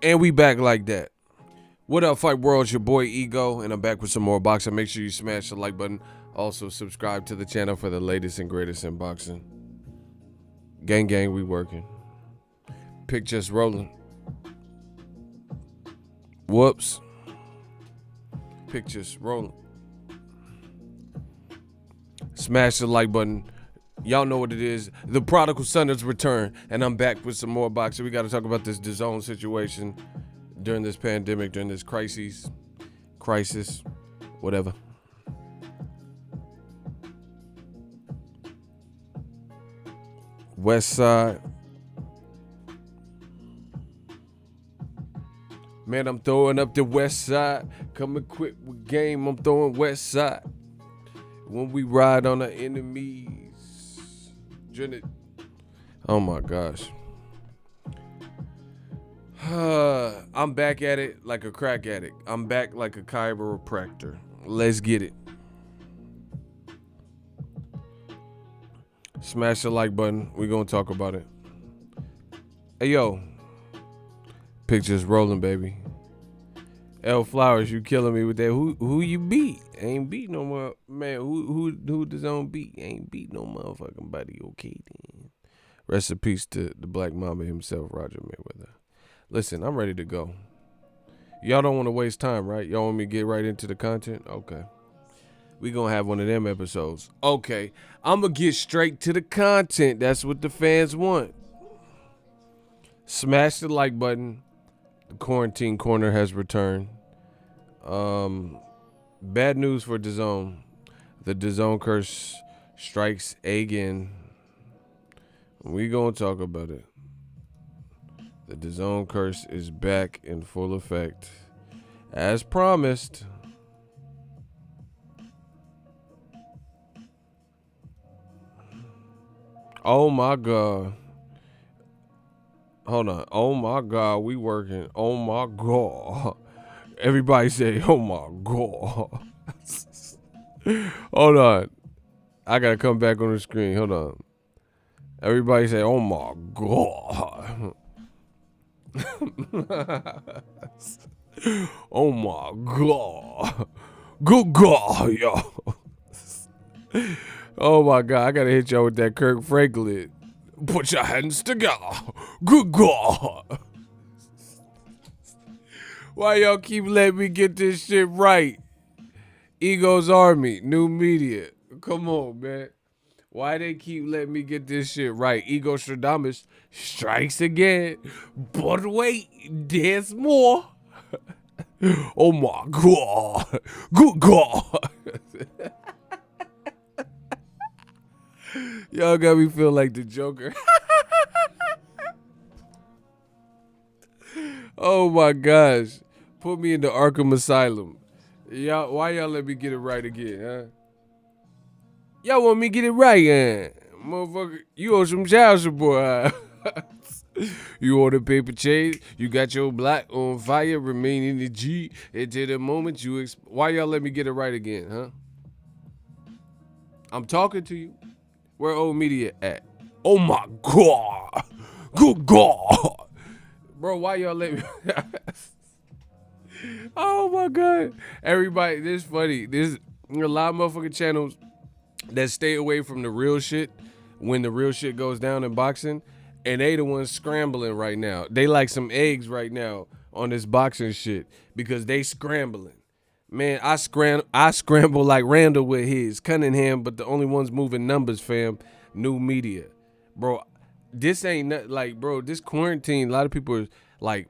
And we back like that. What up, Fight World? It's your boy Ego, and I'm back with some more boxing. Make sure you smash the like button. Also, subscribe to the channel for the latest and greatest in boxing. Gang, gang, we working. Pick just rolling. Whoops. Pick just rolling. Smash the like button. Y'all know what it is. The prodigal son has returned, and I'm back with some more boxing. We got to talk about this Dazn situation during this pandemic, during this crisis, whatever. West Side. Man, I'm throwing up the West Side. Coming quick with game, I'm throwing West Side. When we ride on our enemies. Oh my gosh. I'm back at it like a crack addict. I'm back like a chiropractor. Let's get it. Smash the like button. We're going to talk about it. Hey, yo. Pictures rolling, baby. L Flowers, you killing me with that. Who you beat? Ain't beat no more. Man, who Dazn beat? Ain't beat no motherfucking body. Okay, then. Rest in peace to the Black Mamba himself, Roger Mayweather. Listen, I'm ready to go. Y'all don't want to waste time, right? Y'all want me to get right into the content? Okay. We gonna have one of them episodes. Okay. I'm gonna get straight to the content. That's what the fans want. Smash the like button. The quarantine corner has returned. Bad news for Dazn. The Dazn curse strikes again. We gonna talk about it. The Dazn curse is back in full effect. As promised. Oh my God. Hold on. Oh my God, we working. Oh my God. Everybody say, oh my God. Hold on. I gotta come back on the screen. Hold on. Everybody say, oh my God. Oh my God. Good God, yo. Oh my God, I gotta hit y'all with that Kirk Franklin. Put your hands together. Good God. Why y'all keep letting me get this shit right? Ego's Army, new media. Come on, man. Why they keep letting me get this shit right? Ego Stradamus strikes again. But wait, there's more. Oh my God. Good God. Y'all got me feel like the Joker. Oh my gosh. Put me in the Arkham Asylum. Y'all, why y'all let me get it right again, huh? Y'all want me to get it right, motherfucker? You owe some child support, huh? You order paper chase. You got your block on fire, remain in the G until the moment you. Why y'all let me get it right again, huh? I'm talking to you. Where old media at? Oh my God. Good God. Bro, why y'all let me? Oh my God. Everybody, this is funny. There's a lot of motherfucking channels that stay away from the real shit when the real shit goes down in boxing. And they the ones scrambling right now. They like some eggs right now on this boxing shit because they scrambling. Man, I scramble like Randall with his Cunningham, but the only ones moving numbers, fam, new media. Bro, this ain't like, bro, this quarantine, a lot of people are like,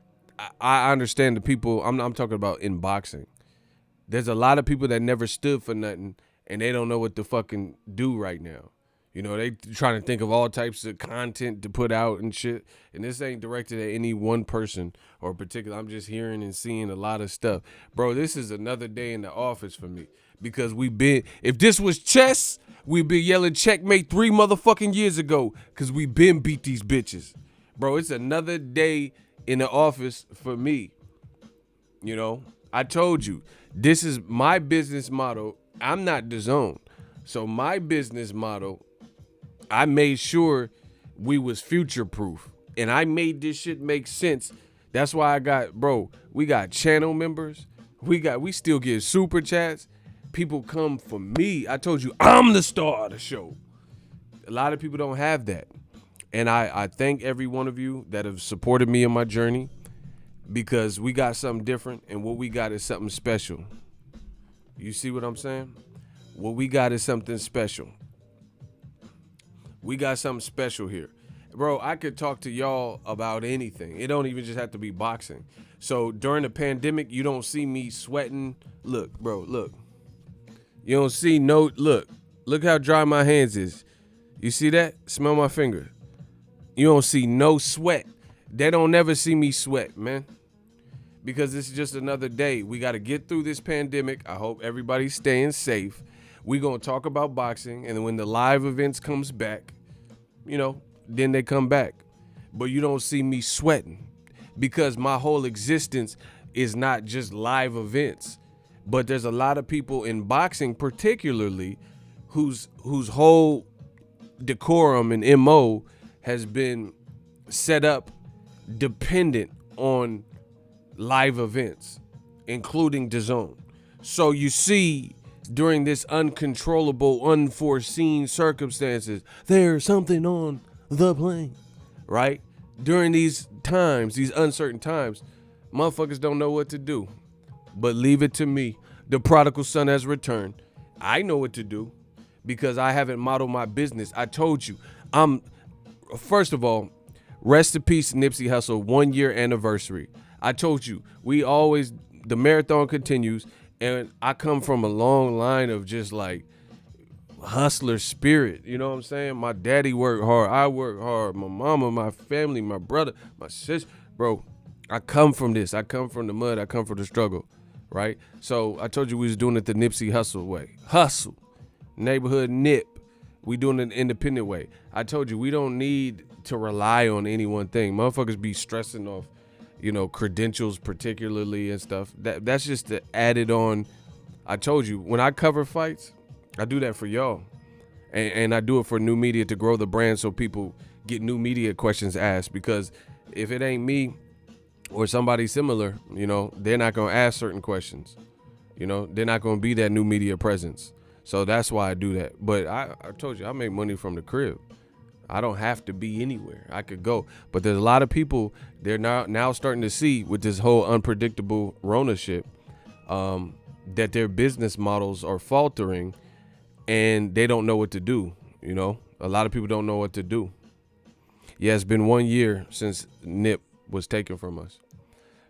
I understand the people, I'm talking about in boxing. There's a lot of people that never stood for nothing and they don't know what to fucking do right now. You know, they trying to think of all types of content to put out and shit. And this ain't directed at any one person or particular. I'm just hearing and seeing a lot of stuff. Bro, this is another day in the office for me. Because if this was chess, we'd be yelling checkmate 3 motherfucking years ago. Because we been beat these bitches. Bro, it's another day in the office for me. You know, I told you, this is my business model. I'm not Dazn. So my business model, I made sure we was future proof. And I made this shit make sense That's why we got channel members. We still get super chats. People come for me. I told you, I'm the star of the show. A lot of people don't have that. And I thank every one of you that have supported me in my journey, because we got something different, and what we got is something special. You see what I'm saying? What we got is something special. We got something special here. Bro, I could talk to y'all about anything. It don't even just have to be boxing. So during the pandemic, you don't see me sweating. Look, bro, look. You don't see look how dry my hands is. You see that? Smell my finger. You don't see no sweat. They don't never see me sweat, man. Because this is just another day. We got to get through this pandemic. I hope everybody's staying safe. We're going to talk about boxing, and then when the live events comes back, then they come back. But you don't see me sweating, because my whole existence is not just live events. But there's a lot of people in boxing particularly whose whole decorum and MO has been set up dependent on live events, including Dazn. So you see, during this uncontrollable, unforeseen circumstances, there's something on the plane, right? During these times, these uncertain times, motherfuckers don't know what to do. But leave it to me. The prodigal son has returned. I know what to do, because I haven't modeled my business. I told you, first of all, rest in peace, Nipsey Hussle, 1 year anniversary. I told you, the marathon continues, and I come from a long line of just like hustler spirit. You know what I'm saying? My daddy worked hard. I worked hard. My mama, my family, my brother, my sister. Bro, I come from this. I come from the mud. I come from the struggle, right? So I told you we was doing it the Nipsey Hussle way. Hustle. Neighborhood nip. We doing it the independent way. I told you we don't need to rely on any one thing. Motherfuckers be stressing off, credentials particularly and stuff. That's just the added on. I told you, when I cover fights, I do that for y'all. And I do it for new media to grow the brand, so people get new media questions asked. Because if it ain't me or somebody similar, they're not going to ask certain questions. They're not going to be that new media presence. So that's why I do that. But I told you, I make money from the crib. I don't have to be anywhere. I could go. But there's a lot of people, they're now starting to see with this whole unpredictable Rona shit, that their business models are faltering and they don't know what to do. A lot of people don't know what to do. Yeah, it's been 1 year since Nip was taken from us.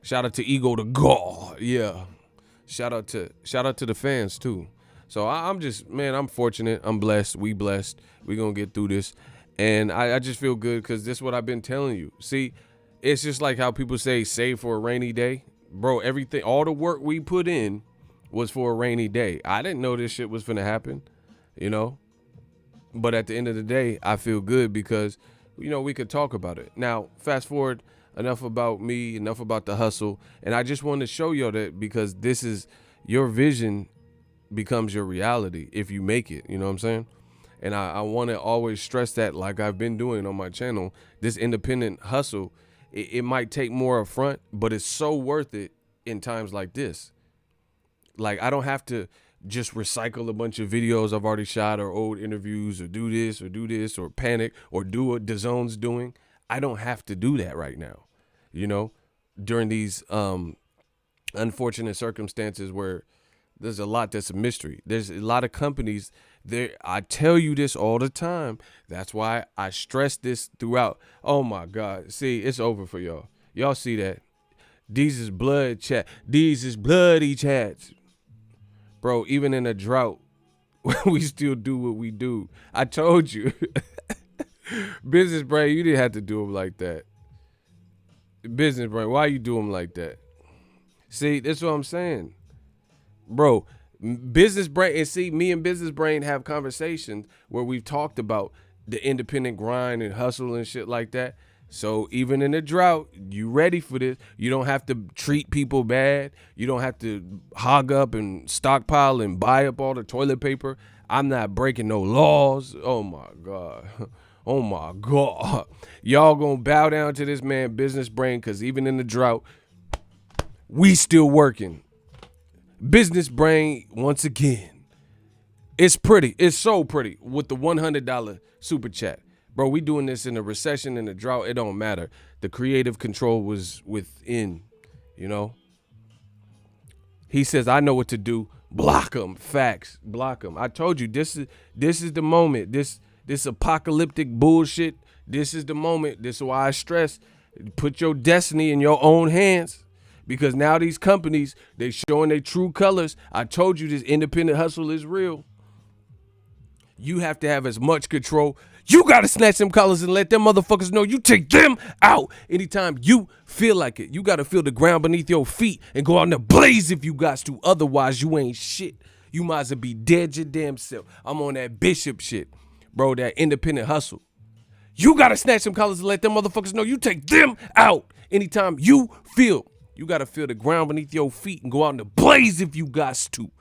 Shout out to Ego to God. Yeah. Shout out to the fans too. So I'm fortunate. I'm blessed. We blessed. We gonna get through this. And I just feel good, because this is what I've been telling you. See, it's just like how people say save for a rainy day. Bro, everything, all the work we put in was for a rainy day. I didn't know this shit was finna happen, But at the end of the day, I feel good because, we could talk about it. Now, fast forward, enough about me, enough about the hustle. And I just wanted to show y'all that, because this is your vision becomes your reality if you make it. You know what I'm saying? And I want to always stress that, like I've been doing on my channel, this independent hustle, it might take more upfront, but it's so worth it in times like this. Like, I don't have to just recycle a bunch of videos I've already shot, or old interviews, or do this, or panic, or do what Dazon's doing. I don't have to do that right now, during these unfortunate circumstances where there's a lot that's a mystery. There's a lot of companies there. I tell you this all the time. That's why I stress this throughout. Oh my God. See, it's over for y'all. Y'all see that? These is blood chat. These is bloody chats. Bro, even in a drought, we still do what we do. I told you. Business brain, you didn't have to do them like that. Business brain, why you do them like that? See, that's what I'm saying. Bro, business brain, and see, me and business brain have conversations where we've talked about the independent grind and hustle and shit like that. So even in a drought, you ready for this. You don't have to treat people bad. You don't have to hog up and stockpile and buy up all the toilet paper. I'm not breaking no laws. Oh my God. Oh my God. Y'all gonna bow down to this man, Business Brain, because even in the drought, we still working. Business Brain, once again. It's pretty. It's so pretty with the $100 super chat. Bro, we doing this in a recession, in a drought. It don't matter. The creative control was within, you know. He says, I know what to do. Block them. Facts. Block them. I told you, this is the moment. This apocalyptic bullshit. This is the moment. This is why I stress, put your destiny in your own hands. Because now these companies, they showing their true colors. I told you this independent hustle is real. You have to have as much control. You got to snatch them collars and let them motherfuckers know you take them out anytime you feel like it. You got to feel the ground beneath your feet and go out in the blaze if you got to. Otherwise, you ain't shit. You might as well be dead your damn self. I'm on that Bishop shit, bro, that independent hustle. You got to snatch them collars and let them motherfuckers know you take them out anytime you feel. You got to feel the ground beneath your feet and go out in the blaze if you got to.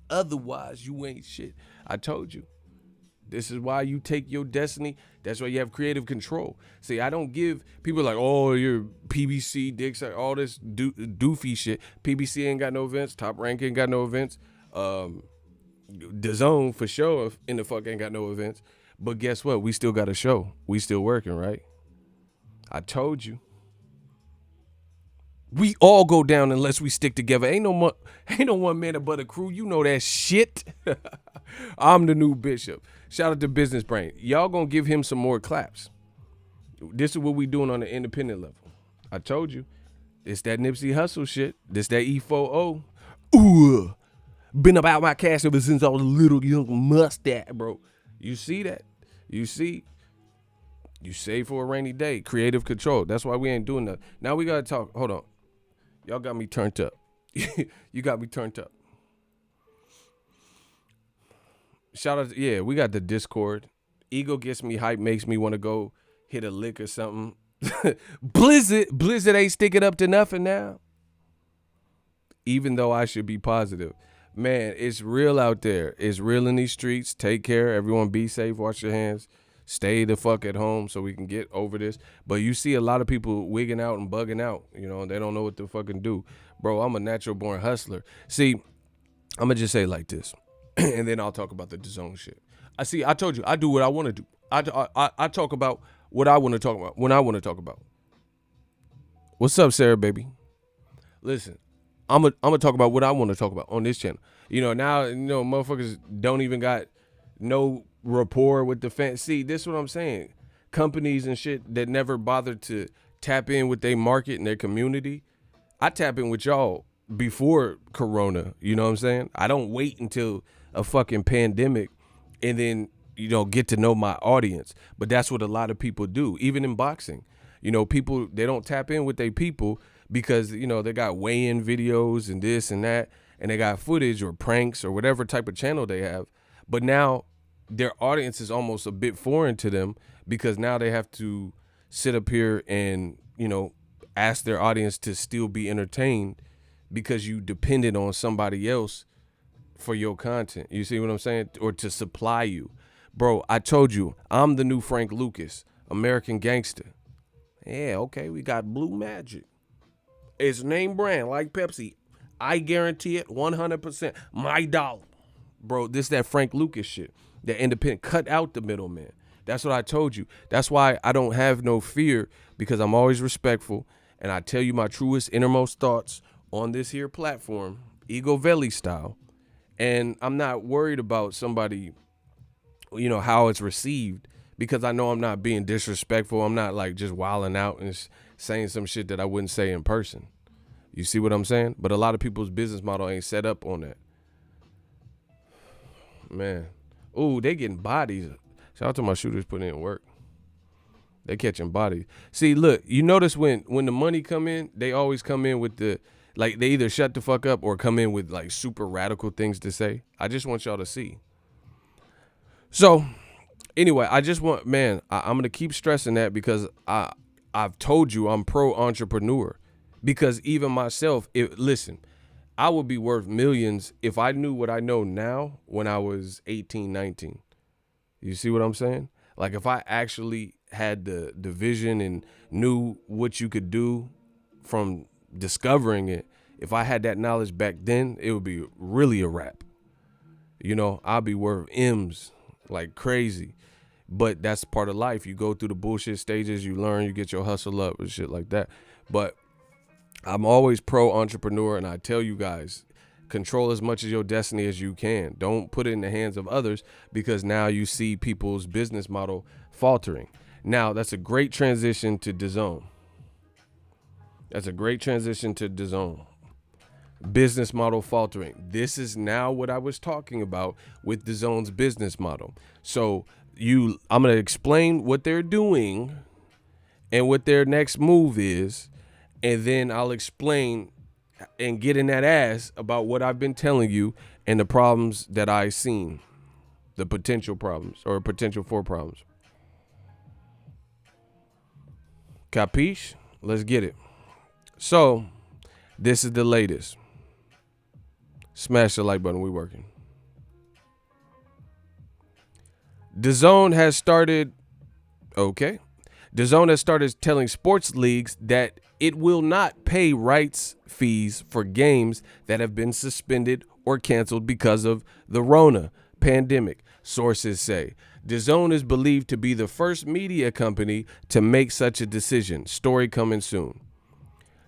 Otherwise, you ain't shit. I told you. This is why you take your destiny. That's why you have creative control. See, I don't give people like, oh, you're PBC, dicks, all this doofy shit. PBC ain't got no events. Top Rank ain't got no events. Dazn for sure in the fuck ain't got no events. But guess what? We still got a show. We still working, right? I told you. We all go down unless we stick together. Ain't no one man but a crew. You know that shit. I'm the new Bishop. Shout out to Business Brain. Y'all gonna give him some more claps. This is what we doing on the independent level. I told you. It's that Nipsey Hustle shit. This that E4O. Ooh. Been about my cash ever since I was a little young mustache, bro. You see that? You see? You save for a rainy day. Creative control. That's why we ain't doing that. Now we gotta talk. Hold on. Y'all got me turned up. You got me turned up. Shout out, yeah, we got the Discord. Ego gets me hype, makes me want to go hit a lick or something. Blizzard ain't sticking up to nothing now. Even though I should be positive. Man, it's real out there. It's real in these streets. Take care. Everyone be safe. Wash your hands. Stay the fuck at home so we can get over this. But you see a lot of people wigging out and bugging out. You know, they don't know what to fucking do. Bro, I'm a natural born hustler. See, I'm going to just say it like this. And then I'll talk about the Dazn shit. I told you, I do what I want to do. I talk about what I want to talk about when I want to talk about. What's up, Sarah, baby? Listen, I'm gonna talk about what I want to talk about on this channel. You know, now, you know, motherfuckers don't even got no rapport with the fans. See, this is what I'm saying. Companies and shit that never bothered to tap in with their market and their community. I tap in with y'all before Corona. You know what I'm saying? I don't wait until a fucking pandemic and then, you know, get to know my audience. But that's what a lot of people do, even in boxing. You know, people, they don't tap in with their people because, you know, they got weigh-in videos and this and that, and they got footage or pranks or whatever type of channel they have. But now their audience is almost a bit foreign to them because now they have to sit up here and, you know, ask their audience to still be entertained because you depended on somebody else for your content. You see what I'm saying? Or to supply you. Bro, I told you, I'm the new Frank Lucas, American gangster. Yeah, okay, we got Blue Magic. It's name brand like Pepsi. I guarantee it 100%. My dollar. Bro, this that Frank Lucas shit. That independent. Cut out the middleman. That's what I told you. That's why I don't have no fear because I'm always respectful and I tell you my truest, innermost thoughts on this here platform, Ego Valley style. And I'm not worried about somebody, you know, how it's received because I know I'm not being disrespectful. I'm not like just wilding out and saying some shit that I wouldn't say in person. You see what I'm saying? But a lot of people's business model ain't set up on that. Man. Ooh, they getting bodies. Shout out to my shooters putting in work. They catching bodies. See, look, you notice when the money come in, they always come in with the, like, they either shut the fuck up or come in with like super radical things to say. I just want y'all to see. So anyway, I just want, man, I'm going to keep stressing that because I've told you I'm pro entrepreneur because even myself, listen, I would be worth millions if I knew what I know now when I was 18, 19. You see what I'm saying? Like if I actually had the vision and knew what you could do from discovering it, if I had that knowledge back then, it would be really a wrap. You know, I'll be worth M's like crazy. But that's part of life. You go through the bullshit stages, you learn, you get your hustle up and shit like that. But I'm always pro entrepreneur, and I tell you guys, control as much of your destiny as you can. Don't put it in the hands of others, because now you see people's business model faltering. Now, that's a great transition to Dazn. That's a great transition to Dazn. Business model faltering. This is now what I was talking about with Dazn's business model. So I'm going to explain what they're doing and what their next move is, and then I'll explain and get in that ass about what I've been telling you and the problems that I've seen, the potential problems or potential for problems. Capiche? Let's get it. So this is the latest. Smash the like button. We working. Dazn has started. Okay. Dazn has started telling sports leagues that it will not pay rights fees for games that have been suspended or canceled because of the Rona pandemic, sources say. Dazn is believed to be the first media company to make such a decision. Story coming soon.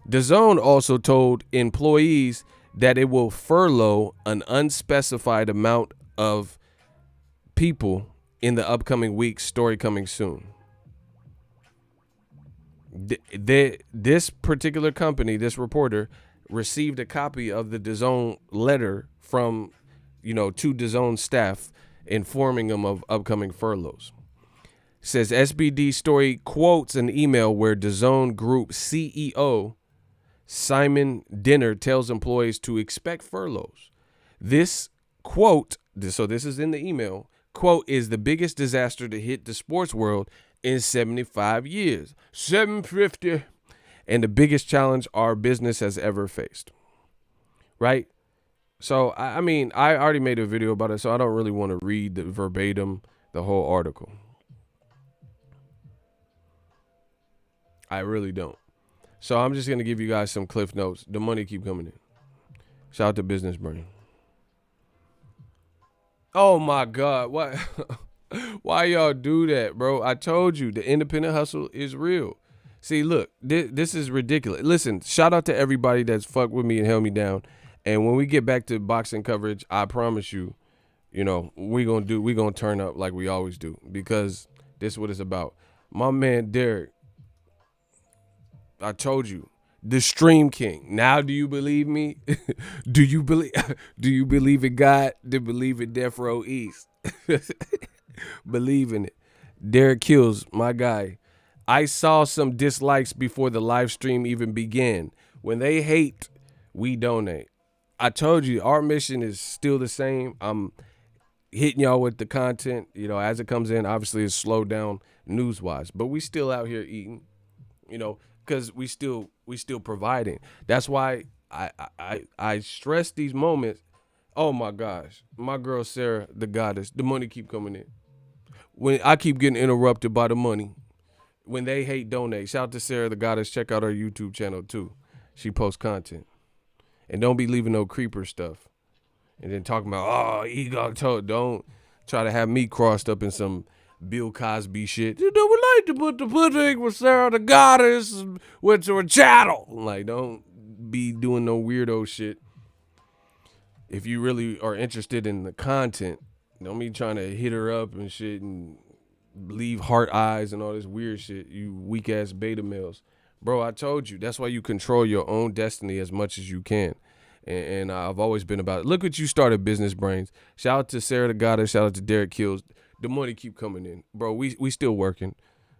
Dazn also told employees that it will furlough an unspecified amount of people in the upcoming weeks. Story coming soon. This particular company, this reporter, received a copy of the Dazn letter from, to Dazn staff, informing them of upcoming furloughs. Says SBD story quotes an email where Dazn Group CEO Simon Dinner tells employees to expect furloughs. This quote, so this is in the email, quote, is the biggest disaster to hit the sports world in 75 years. 750. And the biggest challenge our business has ever faced. Right? So, I mean, I already made a video about it, so I don't really want to read the verbatim, the whole article. I really don't. So I'm just going to give you guys some cliff notes. The money keep coming in. Shout out to Business Brain. Oh my God. What? Why y'all do that, bro? I told you the independent hustle is real. See, look, this is ridiculous. Listen, shout out to everybody that's fucked with me and held me down. And when we get back to boxing coverage, I promise you, we gonna turn up like we always do, because this is what it's about. My man Derek, I told you, the Stream King. Now, do you believe me? Do you believe in God? Then believe in Death Row East. Believe in it. Derek Kills, my guy. I saw some dislikes before the live stream even began. When they hate, we donate. I told you, our mission is still the same. I'm hitting y'all with the content, as it comes in. Obviously, it's slowed down news-wise, but we still out here eating, because we still providing. That's why I stress these moments. Oh my gosh, my girl Sarah, the goddess, the money keep coming in. When I keep getting interrupted by the money, when they hate, donate. Shout out to Sarah, the goddess. Check out her YouTube channel too. She posts content, and don't be leaving no creeper stuff, and then talking about ego. Don't try to have me crossed up in some Bill Cosby shit. You would like to put the pudding with Sarah the goddess went to a channel. Like, don't be doing no weirdo shit. If you really are interested in the content, don't be trying to hit her up and shit and leave heart eyes and all this weird shit. You weak ass beta males. Bro, I told you, that's why you control your own destiny as much as you can. And I've always been about it. Look what you started, Business Brains. Shout out to Sarah the goddess. Shout out to Derek Kills. The money keep coming in, bro. We still working,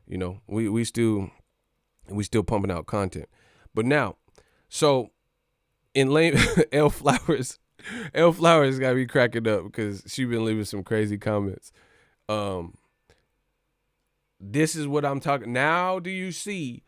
we still pumping out content. But now, so in lane, L Flowers got me cracking up because she been leaving some crazy comments. This is what I'm talking. Now, do you see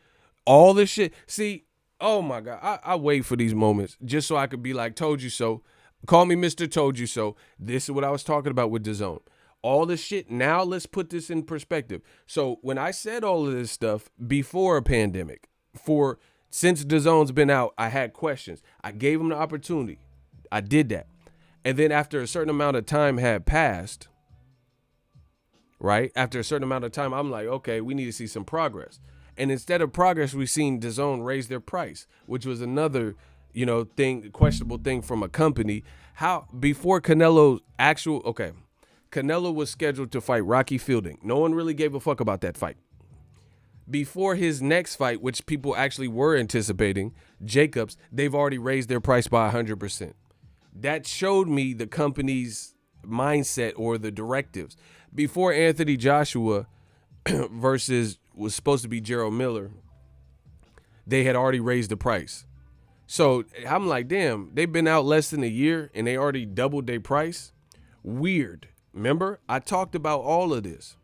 all this shit? See, oh my God, I wait for these moments just so I could be like, told you so. Call me Mr. Told You So. This is what I was talking about with Dazn. All the shit. Now let's put this in perspective. So when I said all of this stuff before a pandemic, since DAZN's been out, I had questions. I gave them the opportunity. I did that. And then after a certain amount of time had passed, right? After a certain amount of time, I'm like, okay, we need to see some progress. And instead of progress, we've seen DAZN raise their price, which was another, questionable thing from a company. Before Canelo's Canelo was scheduled to fight Rocky Fielding. No one really gave a fuck about that fight. Before his next fight, which people actually were anticipating, Jacobs, they've already raised their price by 100%. That showed me the company's mindset or the directives. Before Anthony Joshua versus was supposed to be Gerald Miller, they had already raised the price. So I'm like, damn, they've been out less than a year and they already doubled their price. Weird. Remember, I talked about all of this.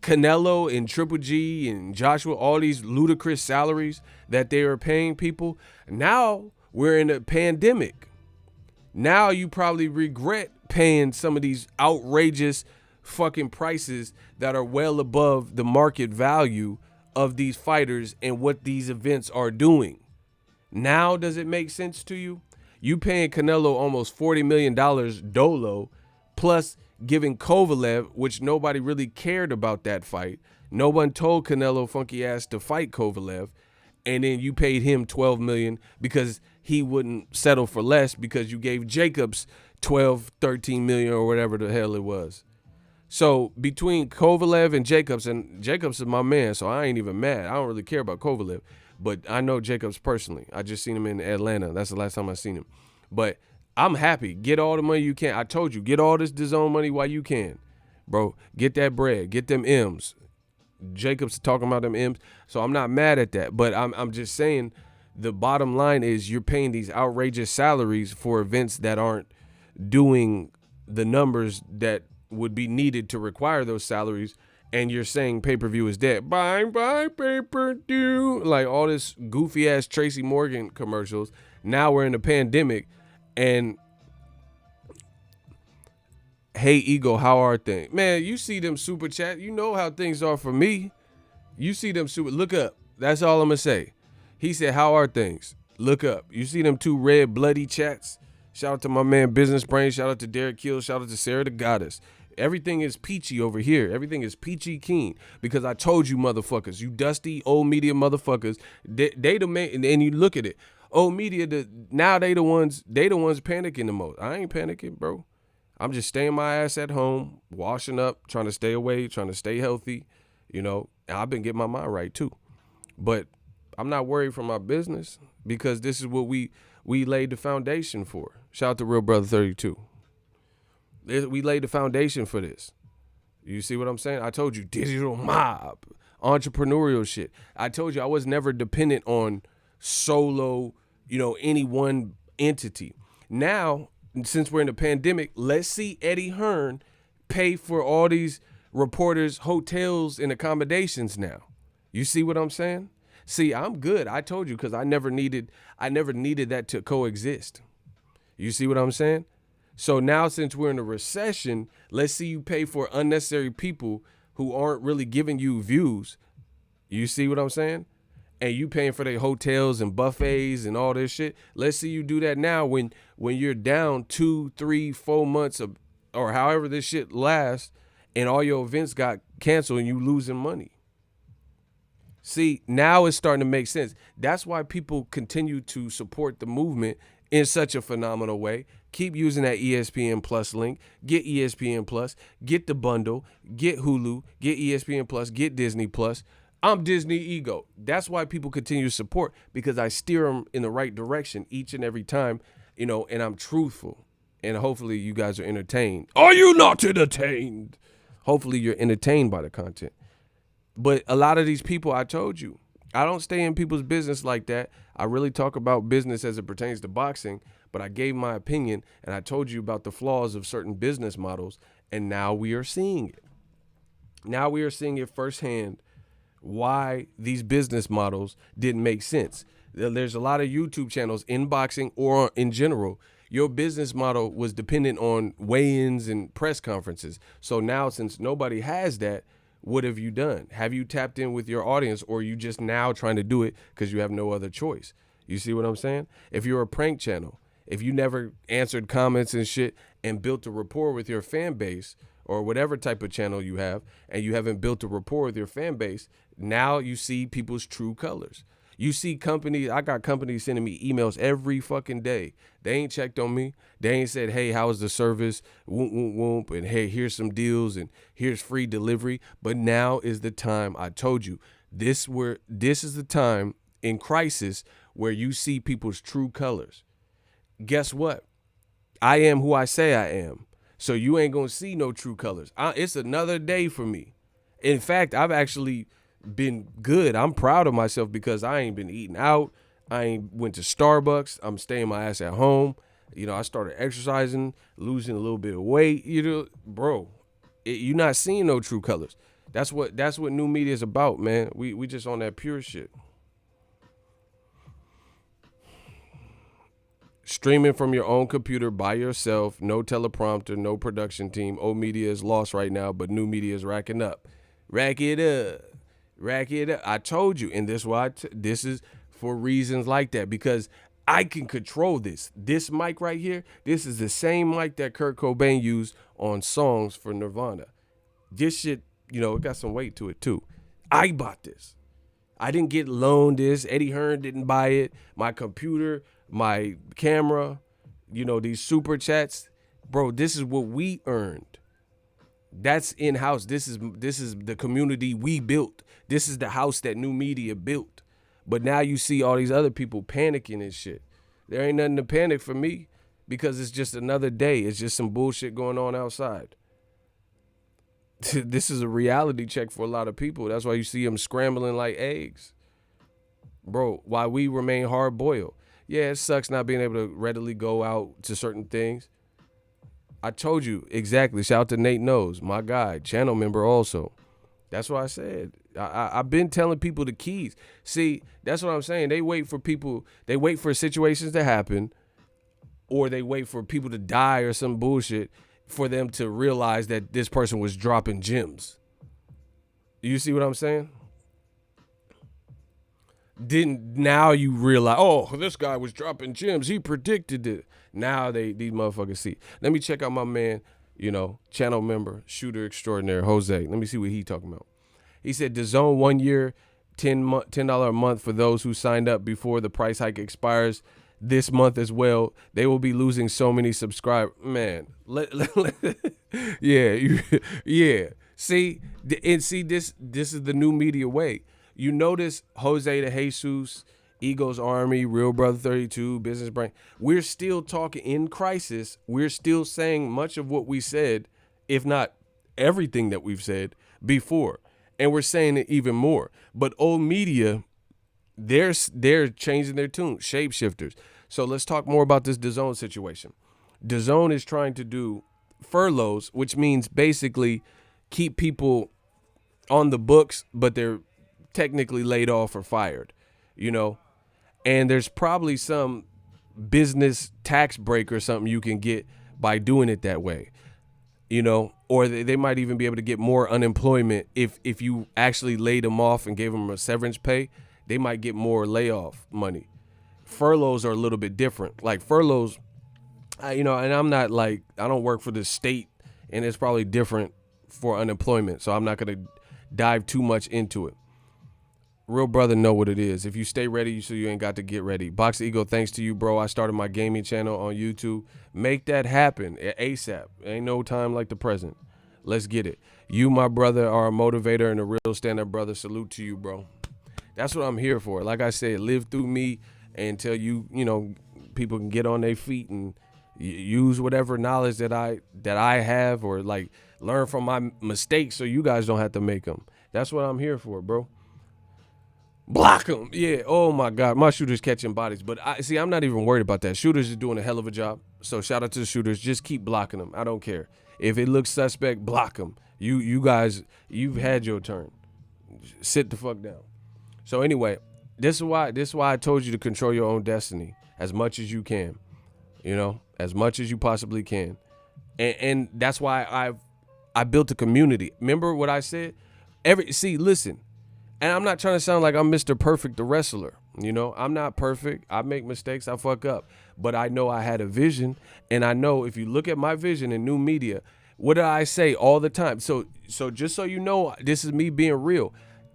Canelo and Triple G and Joshua, all these ludicrous salaries that they are paying people. Now we're in a pandemic. Now you probably regret paying some of these outrageous fucking prices that are well above the market value of these fighters and what these events are doing. Now does it make sense to you? You paying Canelo almost $40 million dolo, plus giving Kovalev, which nobody really cared about that fight. No one told Canelo funky ass to fight Kovalev, and then you paid him $12 million because he wouldn't settle for less because you gave Jacobs 12, 13 million or whatever the hell it was. So between Kovalev and Jacobs is my man, so I ain't even mad. I don't really care about Kovalev, but I know Jacobs personally. I just seen him in Atlanta. That's the last time I seen him. But I'm happy. Get all the money you can. I told you, get all this DAZN money while you can. Bro, get that bread. Get them M's. Jacobs talking about them M's. So I'm not mad at that. But I'm just saying the bottom line is you're paying these outrageous salaries for events that aren't doing the numbers that would be needed to require those salaries. And you're saying pay-per-view is dead. Bye, pay-per-view. Like all this goofy-ass Tracy Morgan commercials. Now we're in a pandemic. And hey, Ego, how are things? Man, you see them super chat. You know how things are for me. You see them super. Look up. That's all I'm going to say. He said, how are things? Look up. You see them two red bloody chats? Shout out to my man Business Brain. Shout out to Derek Kill. Shout out to Sarah the Goddess. Everything is peachy over here. Everything is peachy keen because I told you motherfuckers, you dusty old media motherfuckers, they the main, and you look at it. Old media, now they the ones panicking the most. I ain't panicking, bro. I'm just staying my ass at home, washing up, trying to stay away, trying to stay healthy, and I've been getting my mind right too. But I'm not worried for my business because this is what we laid the foundation for. Shout out to Real Brother 32. We laid the foundation for this. You see what I'm saying? I told you, digital mob, entrepreneurial shit. I told you I was never dependent on solo, any one entity. Now, since we're in a pandemic, let's see Eddie Hearn pay for all these reporters' hotels and accommodations now. You see what I'm saying? See, I'm good. I told you because I never needed that to coexist. You see what I'm saying? So now since we're in a recession, let's see you pay for unnecessary people who aren't really giving you views. You see what I'm saying? And you paying for their hotels and buffets and all this shit. Let's see you do that now when you're down 2, 3, 4 months or however this shit lasts and all your events got canceled and you losing money. See, now it's starting to make sense. That's why people continue to support the movement in such a phenomenal way. Keep using that ESPN Plus link. Get ESPN Plus. Get the bundle. Get Hulu. Get ESPN Plus. Get Disney Plus. I'm Disney Ego. That's why people continue to support, because I steer them in the right direction each and every time, and I'm truthful. And hopefully you guys are entertained. Are you not entertained? Hopefully you're entertained by the content. But a lot of these people, I told you, I don't stay in people's business like that. I really talk about business as it pertains to boxing, but I gave my opinion and I told you about the flaws of certain business models, and now we are seeing it. Now we are seeing it firsthand why these business models didn't make sense. There's a lot of YouTube channels in boxing or in general Your business model was dependent on weigh-ins and press conferences. So now, since nobody has that, what have you done? Have you tapped in with your audience, or are you just now trying to do it because you have no other choice? You see what I'm saying? If you're a prank channel, if you never answered comments and shit and built a rapport with your fan base, or whatever type of channel you have, and you haven't built a rapport with your fan base, now you see people's true colors. You see companies, I got companies sending me emails every fucking day. They ain't checked on me. They ain't said, hey, how was the service? Whoop, whoop, whoop. And hey, here's some deals and here's free delivery. But now is the time. I told you, this is the time in crisis where you see people's true colors. Guess what? I am who I say I am. So you ain't gonna see no true colors. It's another day for me. In fact, I've actually been good. I'm proud of myself because I ain't been eating out. I ain't went to Starbucks. I'm staying my ass at home. You know, I started exercising, losing a little bit of weight. You know, bro, you're not seeing no true colors. That's what new media is about, man. We just on that pure shit. Streaming from your own computer by yourself, no teleprompter, no production team. Old media is lost right now, but new media is racking up. Rack it up. Rack it up. I told you, and this is for reasons like that, because I can control this. This mic right here, this is the same mic that Kurt Cobain used on songs for Nirvana. This shit, you know, it got some weight to it too. I bought this. I didn't get loaned this. Eddie Hearn didn't buy it. My computer, my camera, you know, these super chats. Bro, this is what we earned. That's in-house. This is the community we built. This is the house that new media built. But now you see all these other people panicking and shit. There ain't nothing to panic for me because it's just another day. It's just some bullshit going on outside. This is a reality check for a lot of people. That's why you see them scrambling like eggs. Bro, why we remain hard-boiled. Yeah, it sucks not being able to readily go out to certain things. I told you exactly. Shout out to Nate Knows, my guy, channel member also. That's what I said. I've been telling people the keys. See, that's what I'm saying. They wait for situations to happen, or they wait for people to die or some bullshit for them to realize that this person was dropping gems. You see what I'm saying? Now you realize, oh, this guy was dropping gems. He predicted it. Now these motherfuckers see. Let me check out my man, you know, channel member, shooter extraordinaire, Jose. Let me see what he talking about. He said, Dazn 1 year, $10 a month for those who signed up before the price hike expires this month as well. They will be losing so many subscribers. Man, yeah. See, this is the new media way. You notice Jose de Jesus, Ego's Army, Real Brother 32, Business Brain. We're still talking in crisis. We're still saying much of what we said, if not everything that we've said before. And we're saying it even more. But old media, they're changing their tune, shapeshifters. So let's talk more about this Dazn situation. Dazn is trying to do furloughs, which means basically keep people on the books, but they're technically laid off or fired, you know? And there's probably some business tax break or something you can get by doing it that way, you know? Or they might even be able to get more unemployment if you actually laid them off and gave them a severance pay. They might get more layoff money. Furloughs are a little bit different. Like furloughs, you know, and I'm not like, I don't work for the state, and it's probably different for unemployment. So I'm not going to dive too much into it. Real brother know what it is. If you stay ready, so you ain't got to get ready. Boxingego, thanks to you, bro. I started my gaming channel on YouTube. Make that happen ASAP. Ain't no time like the present. Let's get it. You, my brother, are a motivator and a real stand-up brother. Salute to you, bro. That's what I'm here for. Like I said, live through me until you know, people can get on their feet and use whatever knowledge that I have, or like learn from my mistakes so you guys don't have to make them. That's what I'm here for, bro. Block them. Yeah. Oh, my God. My shooter's catching bodies. But I'm not even worried about that. Shooters is doing a hell of a job. So shout out to the shooters. Just keep blocking them. I don't care. If it looks suspect, block them. You guys, you've had your turn. Sit the fuck down. So anyway, this is why I told you to control your own destiny as much as you can. You know, as much as you possibly can. And that's why I built a community. Remember what I said? Listen, and I'm not trying to sound like I'm Mr. Perfect the wrestler. You know, I'm not perfect. I make mistakes. I fuck up. But I know I had a vision. And I know if you look at my vision in new media, what do I say all the time? So just so you know, this is me being real.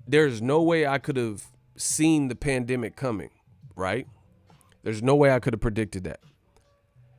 There's no way I could have seen the pandemic coming, right? There's no way I could have predicted that.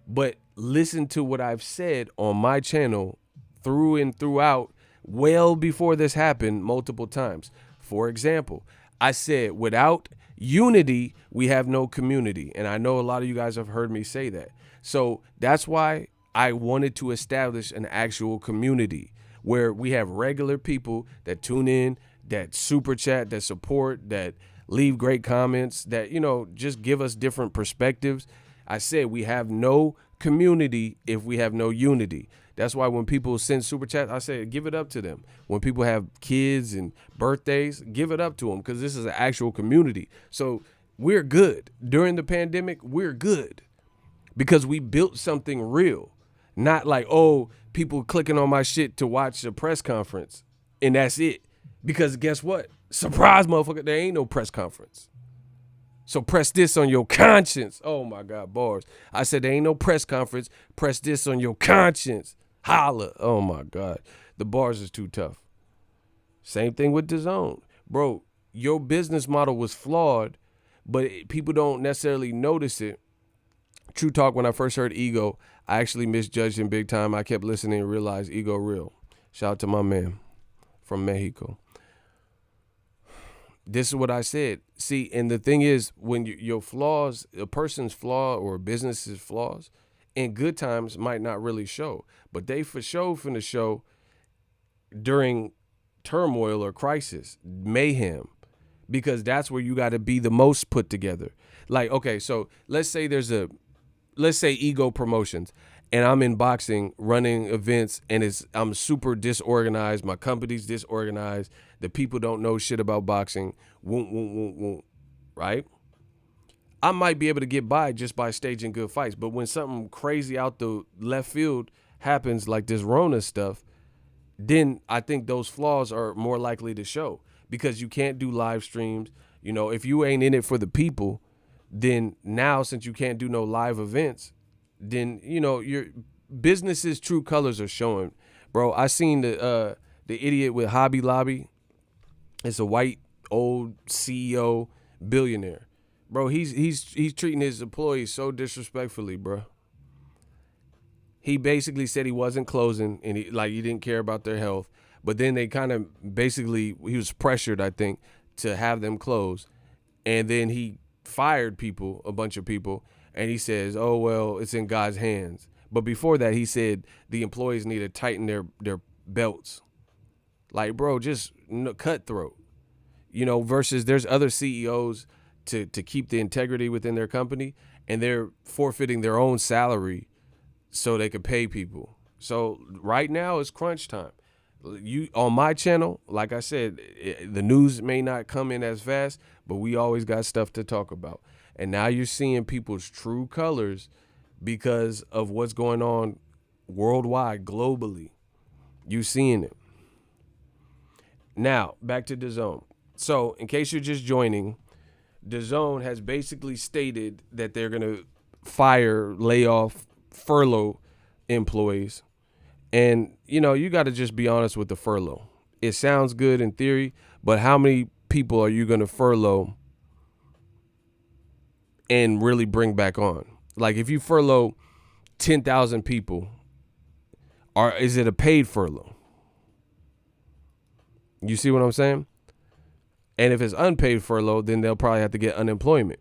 But listen to what I've said on my channel through and throughout well before this happened multiple times. For example, I said without unity, we have no community. And I know a lot of you guys have heard me say that. So that's why I wanted to establish an actual community where we have regular people that tune in, that super chat, that support, that leave great comments, that, you know, just give us different perspectives. I said we have no community if we have no unity. That's why when people send super chats, I say give it up to them. When people have kids and birthdays, give it up to them, because this is an actual community. So we're good. During the pandemic, we're good because we built something real. Not like, oh, people clicking on my shit to watch a press conference and that's it. Because guess what? Surprise, motherfucker, there ain't no press conference. So press this on your conscience. Oh, my God, bars. I said there ain't no press conference. Press this on your conscience. Holla. Oh, my God. The bars is too tough. Same thing with Dazn. Bro, your business model was flawed, but people don't necessarily notice it. True talk, when I first heard Ego, I actually misjudged him big time. I kept listening and realized Ego real. Shout out to my man from Mexico. This is what I said. See, and the thing is, when your flaws, a person's flaw or a business's flaws, in good times might not really show, but they for sure finna show during turmoil or crisis, mayhem, because that's where you got to be the most put together. Like, okay, so let's say Ego Promotions, and I'm in boxing running events, and I'm super disorganized. My company's disorganized. The people don't know shit about boxing. Right? I might be able to get by just by staging good fights. But when something crazy out the left field happens, like this Rona stuff, then I think those flaws are more likely to show, because you can't do live streams. You know, if you ain't in it for the people, then now, since you can't do no live events, then, you know, your business's true colors are showing. Bro, I seen the idiot with Hobby Lobby. It's a white old CEO billionaire. Bro, he's treating his employees so disrespectfully, bro. He basically said he wasn't closing, and he didn't care about their health. But then they kind of basically, he was pressured, I think, to have them close. And then he fired people, a bunch of people, and he says, oh, well, it's in God's hands. But before that, he said the employees need to tighten their belts. Like, bro, just cutthroat, you know, versus there's other CEOs to keep the integrity within their company, and they're forfeiting their own salary so they could pay people. So right now it's crunch time. You on my channel, like I said, the news may not come in as fast, but we always got stuff to talk about. And now you're seeing people's true colors because of what's going on worldwide, globally. You seeing it. Now, back to Dazn. So, in case you're just joining, Dazn has basically stated that they're going to lay off, furlough employees. And, you know, you got to just be honest with the furlough. It sounds good in theory, but how many people are you going to furlough and really bring back on? Like, if you furlough 10,000 people, is it a paid furlough? You see what I'm saying? And if it's unpaid furlough, then they'll probably have to get unemployment.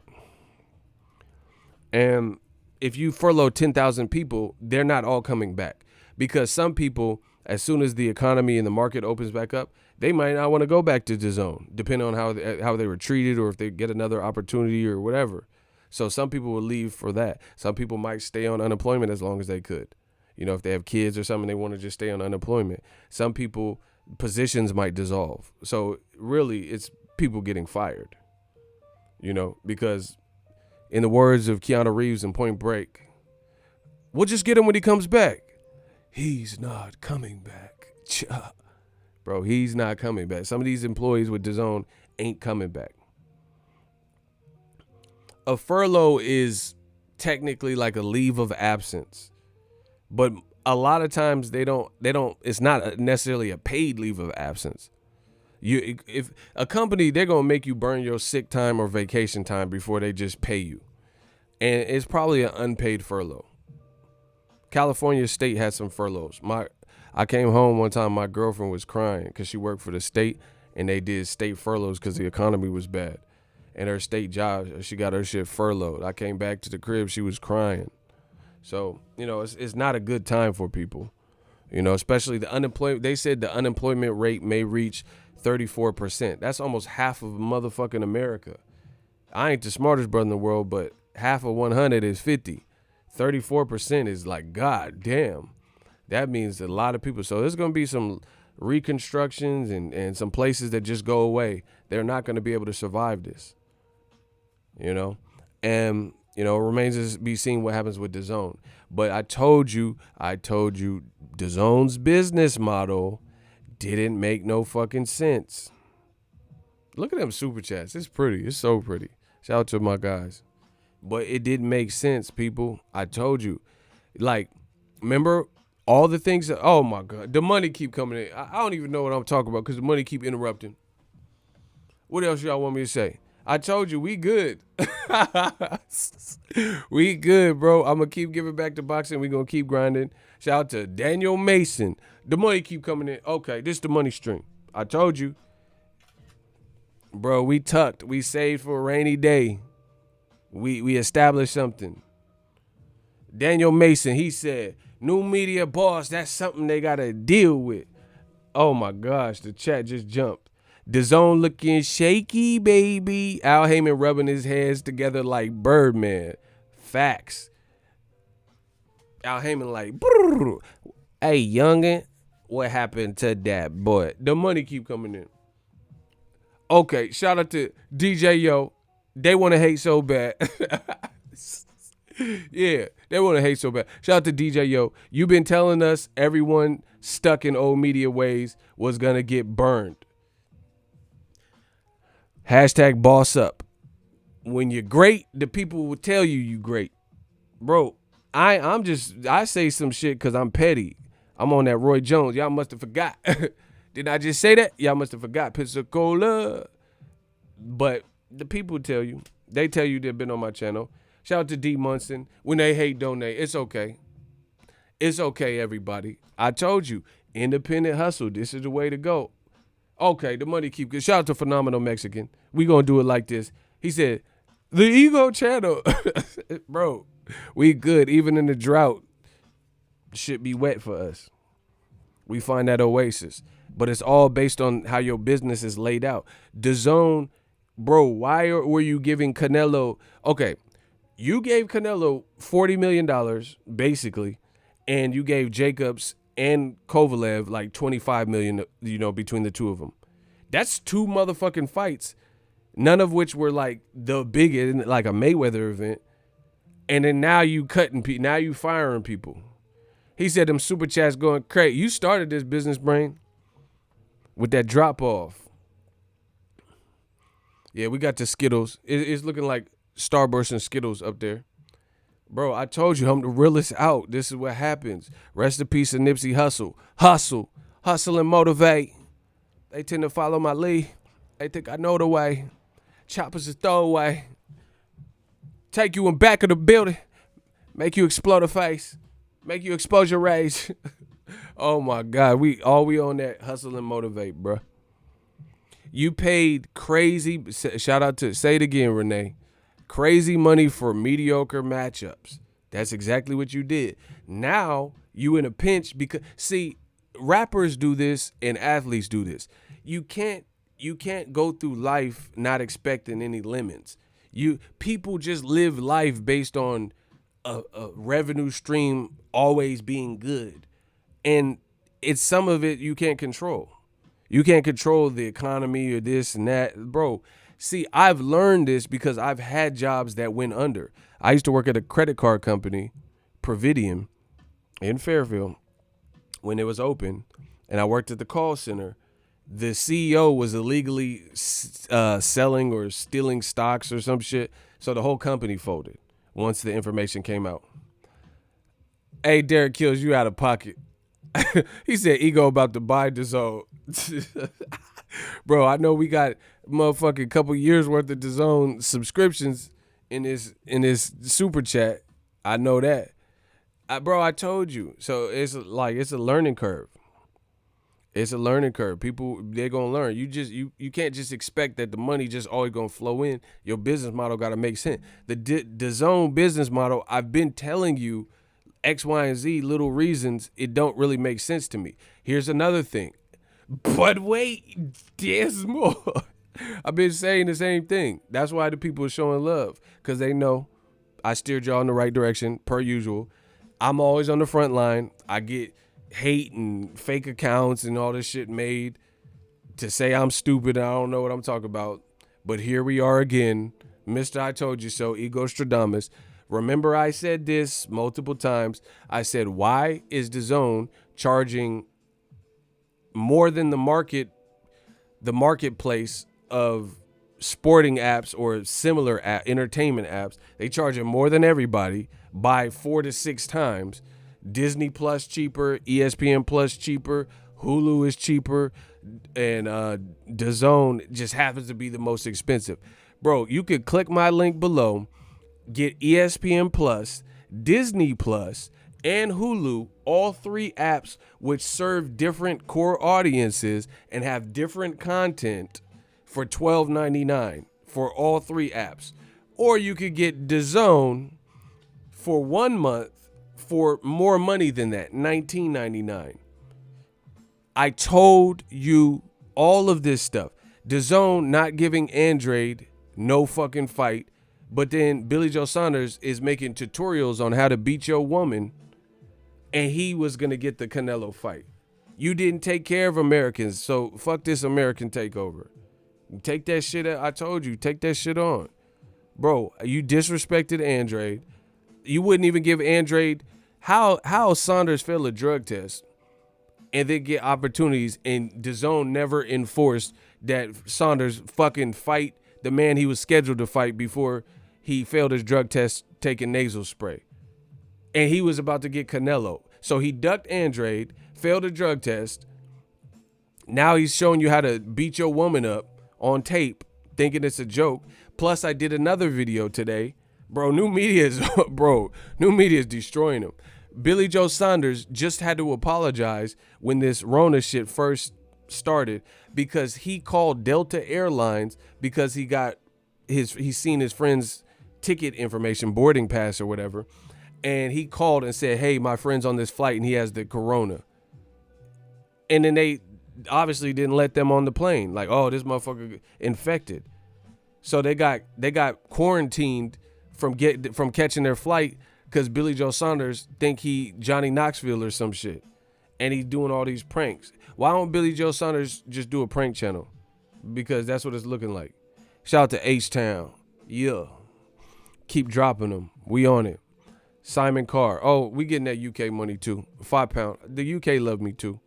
And if you furlough 10,000 people, they're not all coming back, because some people, as soon as the economy and the market opens back up, they might not want to go back to Dazn, depending on how they were treated, or if they get another opportunity or whatever. So some people will leave for that. Some people might stay on unemployment as long as they could. You know, if they have kids or something, they want to just stay on unemployment. Some people, positions might dissolve. So really, it's people getting fired, you know, because in the words of Keanu Reeves in Point Break, We'll just get him when he comes back. He's not coming back. Bro, he's not coming back. Some of these employees with Dazn ain't coming back. A furlough is technically like a leave of absence, but a lot of times they don't, it's not necessarily a paid leave of absence. If a company, they're going to make you burn your sick time or vacation time before they just pay you. And it's probably an unpaid furlough. California state has some furloughs. I came home one time, my girlfriend was crying because she worked for the state and they did state furloughs because the economy was bad. And her state job, she got her shit furloughed. I came back to the crib, she was crying. So, it's not a good time for people. Especially the unemployment. They said the unemployment rate may reach 34%. That's almost half of motherfucking America. I ain't the smartest brother in the world, but half of 100 is 50. 34% is like, god damn. That means a lot of people. So there's going to be some reconstructions and some places that just go away. They're not going to be able to survive this. And, it remains to be seen what happens with Dazn. But I told you, Dazon's business model didn't make no fucking sense. Look at them super chats. It's pretty. It's so pretty. Shout out to my guys. But it didn't make sense, people. I told you. Like, remember all the things that, oh my God, the money keep coming in. I don't even know what I'm talking about because the money keep interrupting. What else y'all want me to say? I told you, we good. We good, bro. I'm going to keep giving back to boxing. We're going to keep grinding. Shout out to Daniel Mason. The money keep coming in. Okay, this is the money stream. I told you. Bro, we tucked. We saved for a rainy day. We established something. Daniel Mason, he said, new media boss, that's something they got to deal with. Oh, my gosh, the chat just jumped. Dazn looking shaky, baby. Al Heyman rubbing his hands together like Birdman. Facts. Al Heyman like, brrr. Hey, youngin', what happened to that boy? The money keep coming in. Okay, shout out to DJ Yo. They want to hate so bad. Yeah, they want to hate so bad. Shout out to DJ Yo. You've been telling us everyone stuck in old media ways was going to get burned. Hashtag boss up. When you're great, the people will tell you great. Bro, I say some shit because I'm petty. I'm on that Roy Jones. Y'all must have forgot. Did I just say that? Y'all must have forgot. Pensacola. But the people tell you. They tell you they've been on my channel. Shout out to D. Munson. When they hate, donate. It's okay. It's okay, everybody. I told you. Independent hustle. This is the way to go. Okay, the money keep good. Shout out to Phenomenal Mexican. We gonna do it like this. He said, the Ego channel. Bro, we good. Even in the drought, shit be wet for us. We find that oasis. But it's all based on how your business is laid out. Dazn, bro, why were you giving Canelo? Okay, you gave Canelo $40 million, basically, and you gave Jacobs and Kovalev like $25 million, between the two of them. That's two motherfucking fights, none of which were like the biggest, like a Mayweather event. And then now you cutting people, now you firing people. He said them super chats going crazy. You started this business, brain, with that drop off. Yeah, we got the Skittles. It's looking like Starburst and Skittles up there. Bro, I told you I'm the realest out. This is what happens. Rest in peace to Nipsey Hussle. Hustle and motivate. They tend to follow my lead. They think I know the way. Choppers is throwaway. Take you in back of the building. Make you explode a face. Make you expose your rage. Oh my God, we on that hustle and motivate, bro. You paid crazy. Shout out to, say it again, Renee. Crazy money for mediocre matchups. That's exactly what you did. Now you in a pinch because, see, rappers do this and athletes do this. You can't go through life not expecting any lemons. People just live life based on a revenue stream always being good, and it's some of it you can't control. You can't control the economy or this and that, bro. See, I've learned this because I've had jobs that went under. I used to work at a credit card company Providian in Fairfield when it was open, and I worked at the call center. The CEO was illegally selling or stealing stocks or some shit, so the whole company folded once the information came out. Hey, Derek Kills, you out of pocket. He said Ego about to buy DAZN. Bro, I know we got motherfucking couple years worth of DAZN subscriptions in this super chat. I know that. Bro, I told you. So it's a learning curve. It's a learning curve. People, they're gonna learn. You can't just expect that the money just always gonna flow in. Your business model gotta make sense. The DAZN business model, I've been telling you X, Y, and Z little reasons it don't really make sense to me. Here's another thing. But wait, there's more. I've been saying the same thing. That's why the people are showing love, because they know I steered y'all in the right direction, per usual. I'm always on the front line. I get hate and fake accounts and all this shit made to say I'm stupid and I don't know what I'm talking about. But here we are again. Mr. I Told You So, Ego Stradamus. Remember I said this multiple times. I said, why is DAZN charging more than the marketplace of sporting apps or similar entertainment apps? They charge it more than everybody by 4 to 6 times. Disney Plus cheaper, ESPN Plus cheaper, Hulu is cheaper, and DAZN just happens to be the most expensive. Bro, you could click my link below, get ESPN Plus, Disney Plus, and Hulu, all 3 apps which serve different core audiences and have different content, for $12.99 for all 3 apps. Or you could get DAZN for 1 month for more money than that, $19.99. I told you all of this stuff. DAZN not giving Andrade no fucking fight, but then Billy Joe Saunders is making tutorials on how to beat your woman, and he was going to get the Canelo fight. You didn't take care of Americans, so fuck this American takeover. Take that shit. I told you, take that shit on. Bro, you disrespected Andrade. You wouldn't even give Andrade, how Saunders failed a drug test and then get opportunities, and DAZN never enforced that Saunders fucking fight the man he was scheduled to fight before he failed his drug test taking nasal spray. And he was about to get Canelo. So he ducked Andrade, failed a drug test. Now he's showing you how to beat your woman up on tape, thinking it's a joke. Plus, I did another video today. Bro, new media is destroying him. Billy Joe Saunders just had to apologize when this Rona shit first started, because he called Delta Airlines because he's seen his friend's ticket information, boarding pass or whatever, and he called and said, hey, my friend's on this flight and he has the corona. And then they obviously didn't let them on the plane. Like, oh, this motherfucker infected. So they got quarantined from catching their flight because Billy Joe Saunders think he Johnny Knoxville or some shit, and he's doing all these pranks. Why don't Billy Joe Saunders just do a prank channel? Because that's what it's looking like. Shout out to H-Town. Yeah. Keep dropping them. We on it. Simon Carr. Oh, we getting that UK money too. £5. The UK love me too.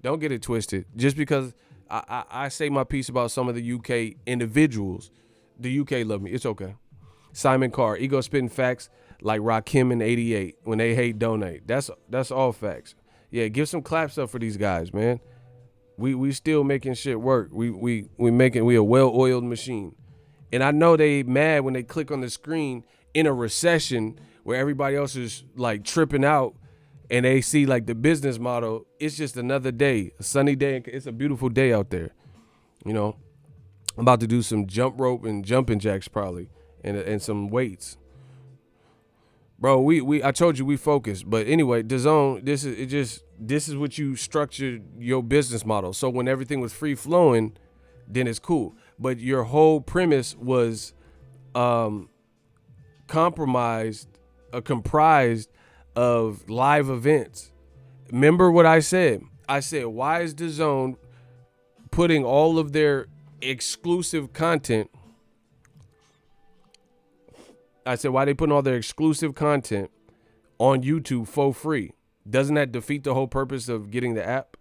Don't get it twisted. Just because I say my piece about some of the UK individuals, the UK love me. It's okay. Simon Carr. Ego spitting facts like Rakim in 88 when they hate donate. That's all facts. Yeah, give some claps up for these guys, man. We still making shit work. We a well-oiled machine. And I know they mad when they click on the screen in a recession where everybody else is like tripping out and they see like the business model. It's just another day, a sunny day. It's a beautiful day out there. You know, I'm about to do some jump rope and jumping jacks probably and some weights. Bro, I told you we focused. But anyway, DAZN, this is what you structured your business model. So when everything was free flowing, then it's cool. But your whole premise was comprised of live events. Remember what I said? I said, why is DAZN putting all of their exclusive content? I said, why they putting all their exclusive content on YouTube for free. Doesn't that defeat the whole purpose of getting the app?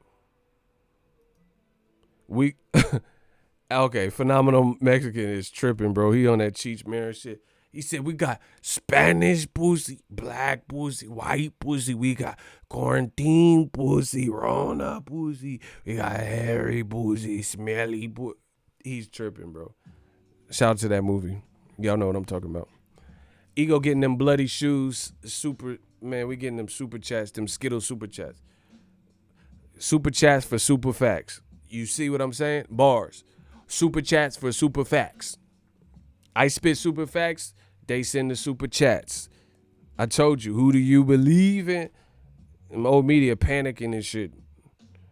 Okay, Phenomenal Mexican is tripping, bro. He on that Cheech Marin shit. He said we got Spanish pussy, black pussy, white pussy. We got quarantine pussy, Rona pussy. We got hairy pussy, smelly pussy. He's tripping, bro. Shout out to that movie. Y'all know what I'm talking about. Ego getting them bloody shoes. Super, man, we getting them super chats, them Skittle super chats. Super chats for super facts. You see what I'm saying? Bars. Super chats for super facts. I spit super facts. They send the super chats. I told you, who do you believe in? Them old media panicking and shit.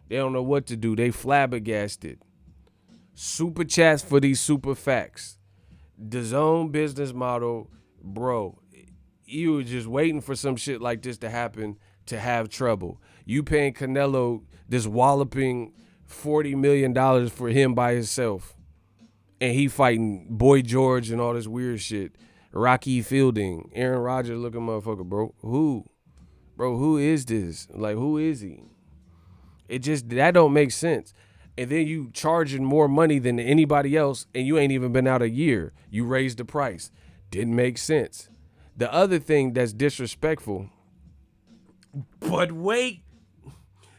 They don't know what to do. They flabbergasted. Super chats for these super facts. Dazn business model, bro. You were just waiting for some shit like this to happen to have trouble. You paying Canelo this walloping $40 million for him by himself. And he fighting Boy George and all this weird shit. Rocky Fielding, Aaron Rodgers looking motherfucker, bro. Who? Bro, who is this? Like, who is he? That don't make sense. And then you charging more money than anybody else, and you ain't even been out a year. You raised the price. Didn't make sense. The other thing that's disrespectful, but wait,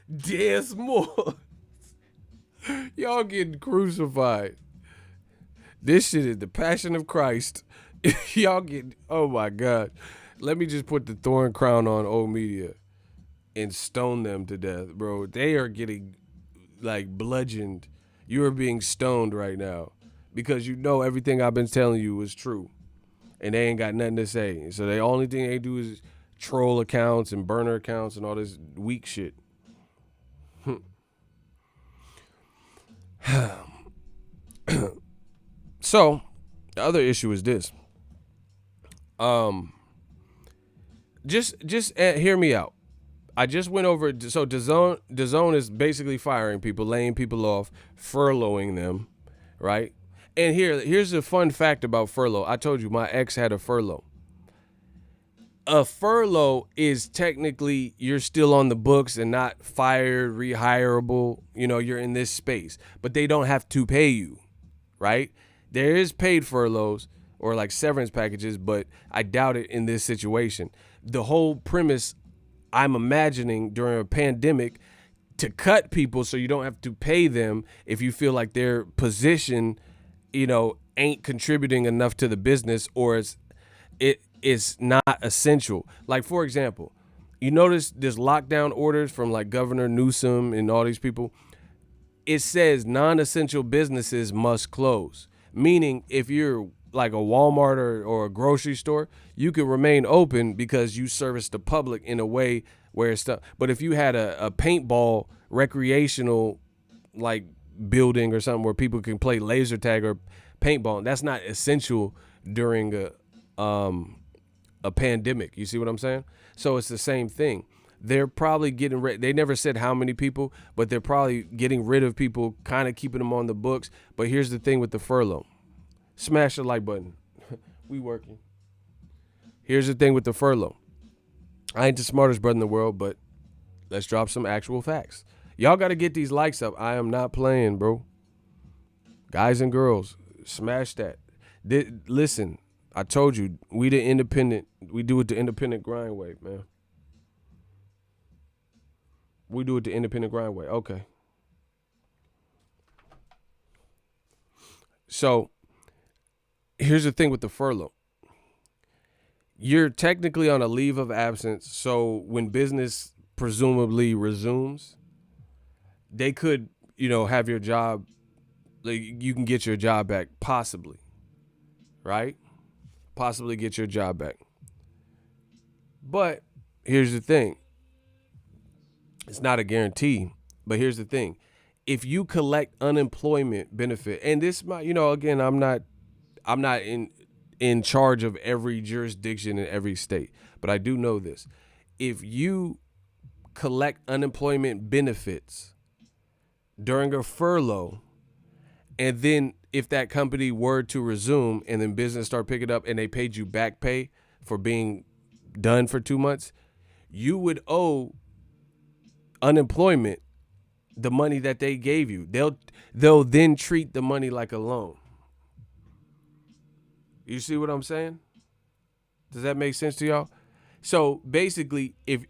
there's more. Y'all getting crucified. This shit is the Passion of Christ. Y'all get, oh my God. Let me just put the thorn crown on old media and stone them to death, bro. They are getting like bludgeoned. You are being stoned right now because you know everything I've been telling you is true. And they ain't got nothing to say. So the only thing they do is troll accounts and burner accounts and all this weak shit. So the other issue is this. Just hear me out. I just went over. So Dazn is basically firing people, laying people off, furloughing them, right? And here's a fun fact about furlough. I told you my ex had a furlough. A furlough is technically you're still on the books and not fired, rehireable. You know, you're in this space, but they don't have to pay you, right? There is paid furloughs or like severance packages, but I doubt it in this situation. The whole premise I'm imagining during a pandemic to cut people so you don't have to pay them if you feel like their position, you know, ain't contributing enough to the business or it's not essential. Like, for example, you notice there's lockdown orders from like Governor Newsom and all these people. It says non-essential businesses must close. Meaning if you're like a Walmart or a grocery store, you can remain open because you service the public in a way where it's stuff. But if you had a paintball recreational like building or something where people can play laser tag or paintball, that's not essential during a pandemic. You see what I'm saying? So it's the same thing. They're probably getting rid. They never said how many people, but they're probably getting rid of people, kind of keeping them on the books. But here's the thing with the furlough. Smash the like button. We working. Here's the thing with the furlough. I ain't the smartest brother in the world, but let's drop some actual facts. Y'all got to get these likes up. I am not playing, bro. Guys and girls, smash that. Listen, I told you, we do it the independent grind way, man. We do it the independent grind way. Okay. So here's the thing with the furlough. You're technically on a leave of absence. So when business presumably resumes, they could, have your job. Like you can get your job back, possibly. Right? Possibly get your job back. But here's the thing. It's not a guarantee, but here's the thing. If you collect unemployment benefit, and this might, again, I'm not in charge of every jurisdiction in every state, but I do know this. If you collect unemployment benefits during a furlough, and then if that company were to resume and then business start picking up and they paid you back pay for being done for 2 months, you would owe unemployment the money that they gave you. They'll then treat the money like a loan. You see what I'm saying? Does that make sense to y'all? So basically, if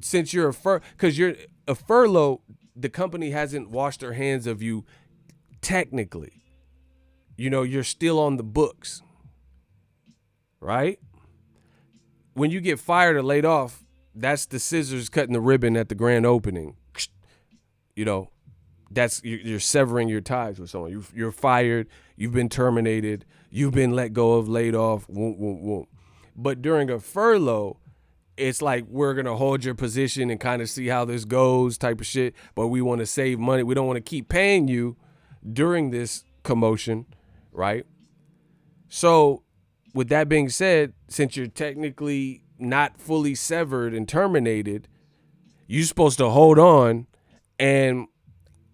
since you're because you're a furlough, the company hasn't washed their hands of you technically. You know, you're still on the books, right? When you get fired or laid off, that's the scissors cutting the ribbon at the grand opening. You know, that's you're severing your ties with someone. You're fired. You've been terminated. You've been let go of, laid off. But during a furlough, it's like we're going to hold your position and kind of see how this goes type of shit. But we want to save money. We don't want to keep paying you during this commotion, right? So with that being said, since you're technically not fully severed and terminated, you're supposed to hold on. And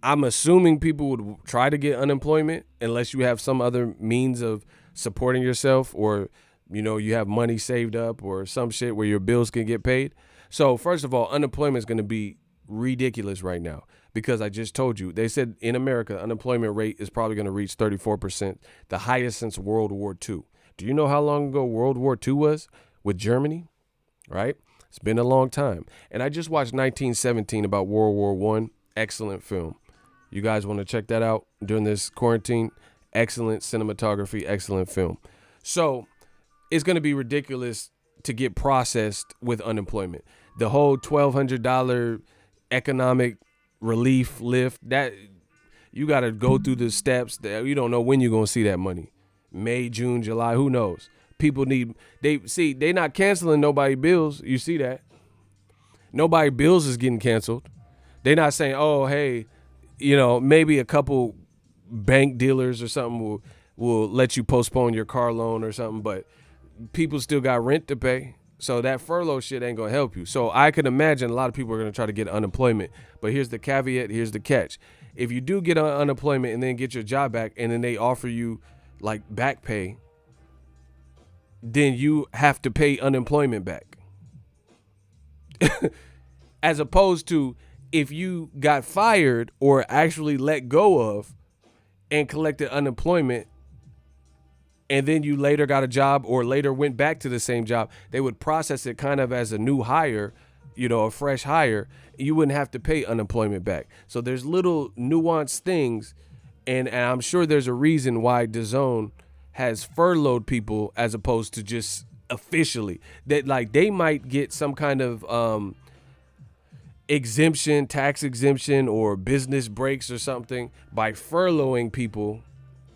I'm assuming people would try to get unemployment unless you have some other means of supporting yourself, or, you know, you have money saved up or some shit where your bills can get paid. So first of all, unemployment is going to be ridiculous right now because I just told you, they said in America, unemployment rate is probably going to reach 34%, the highest since World War II. Do you know how long ago World War II was with Germany? Right? It's been a long time. And I just watched 1917 about World War I. Excellent film. You guys want to check that out during this quarantine? Excellent cinematography, excellent film. So it's going to be ridiculous to get processed with unemployment. The whole $1,200 economic relief lift, that you got to go through the steps. That you don't know when you're going to see that money. May, June, July, who knows? People they not canceling nobody bills. You see that? Nobody bills is getting canceled. They're not saying, oh, hey, you know, maybe a couple bank dealers or something will let you postpone your car loan or something, but people still got rent to pay. So that furlough shit ain't going to help you. So I could imagine a lot of people are going to try to get unemployment. But here's the caveat. Here's the catch. If you do get unemployment and then get your job back and then they offer you like back pay, then you have to pay unemployment back. As opposed to if you got fired or actually let go of and collected unemployment and then you later got a job or later went back to the same job, they would process it kind of as a new hire, you know, a fresh hire. You wouldn't have to pay unemployment back. So there's little nuanced things, and I'm sure there's a reason why Dazn has furloughed people as opposed to just officially. That like they might get some kind of exemption, tax exemption, or business breaks or something by furloughing people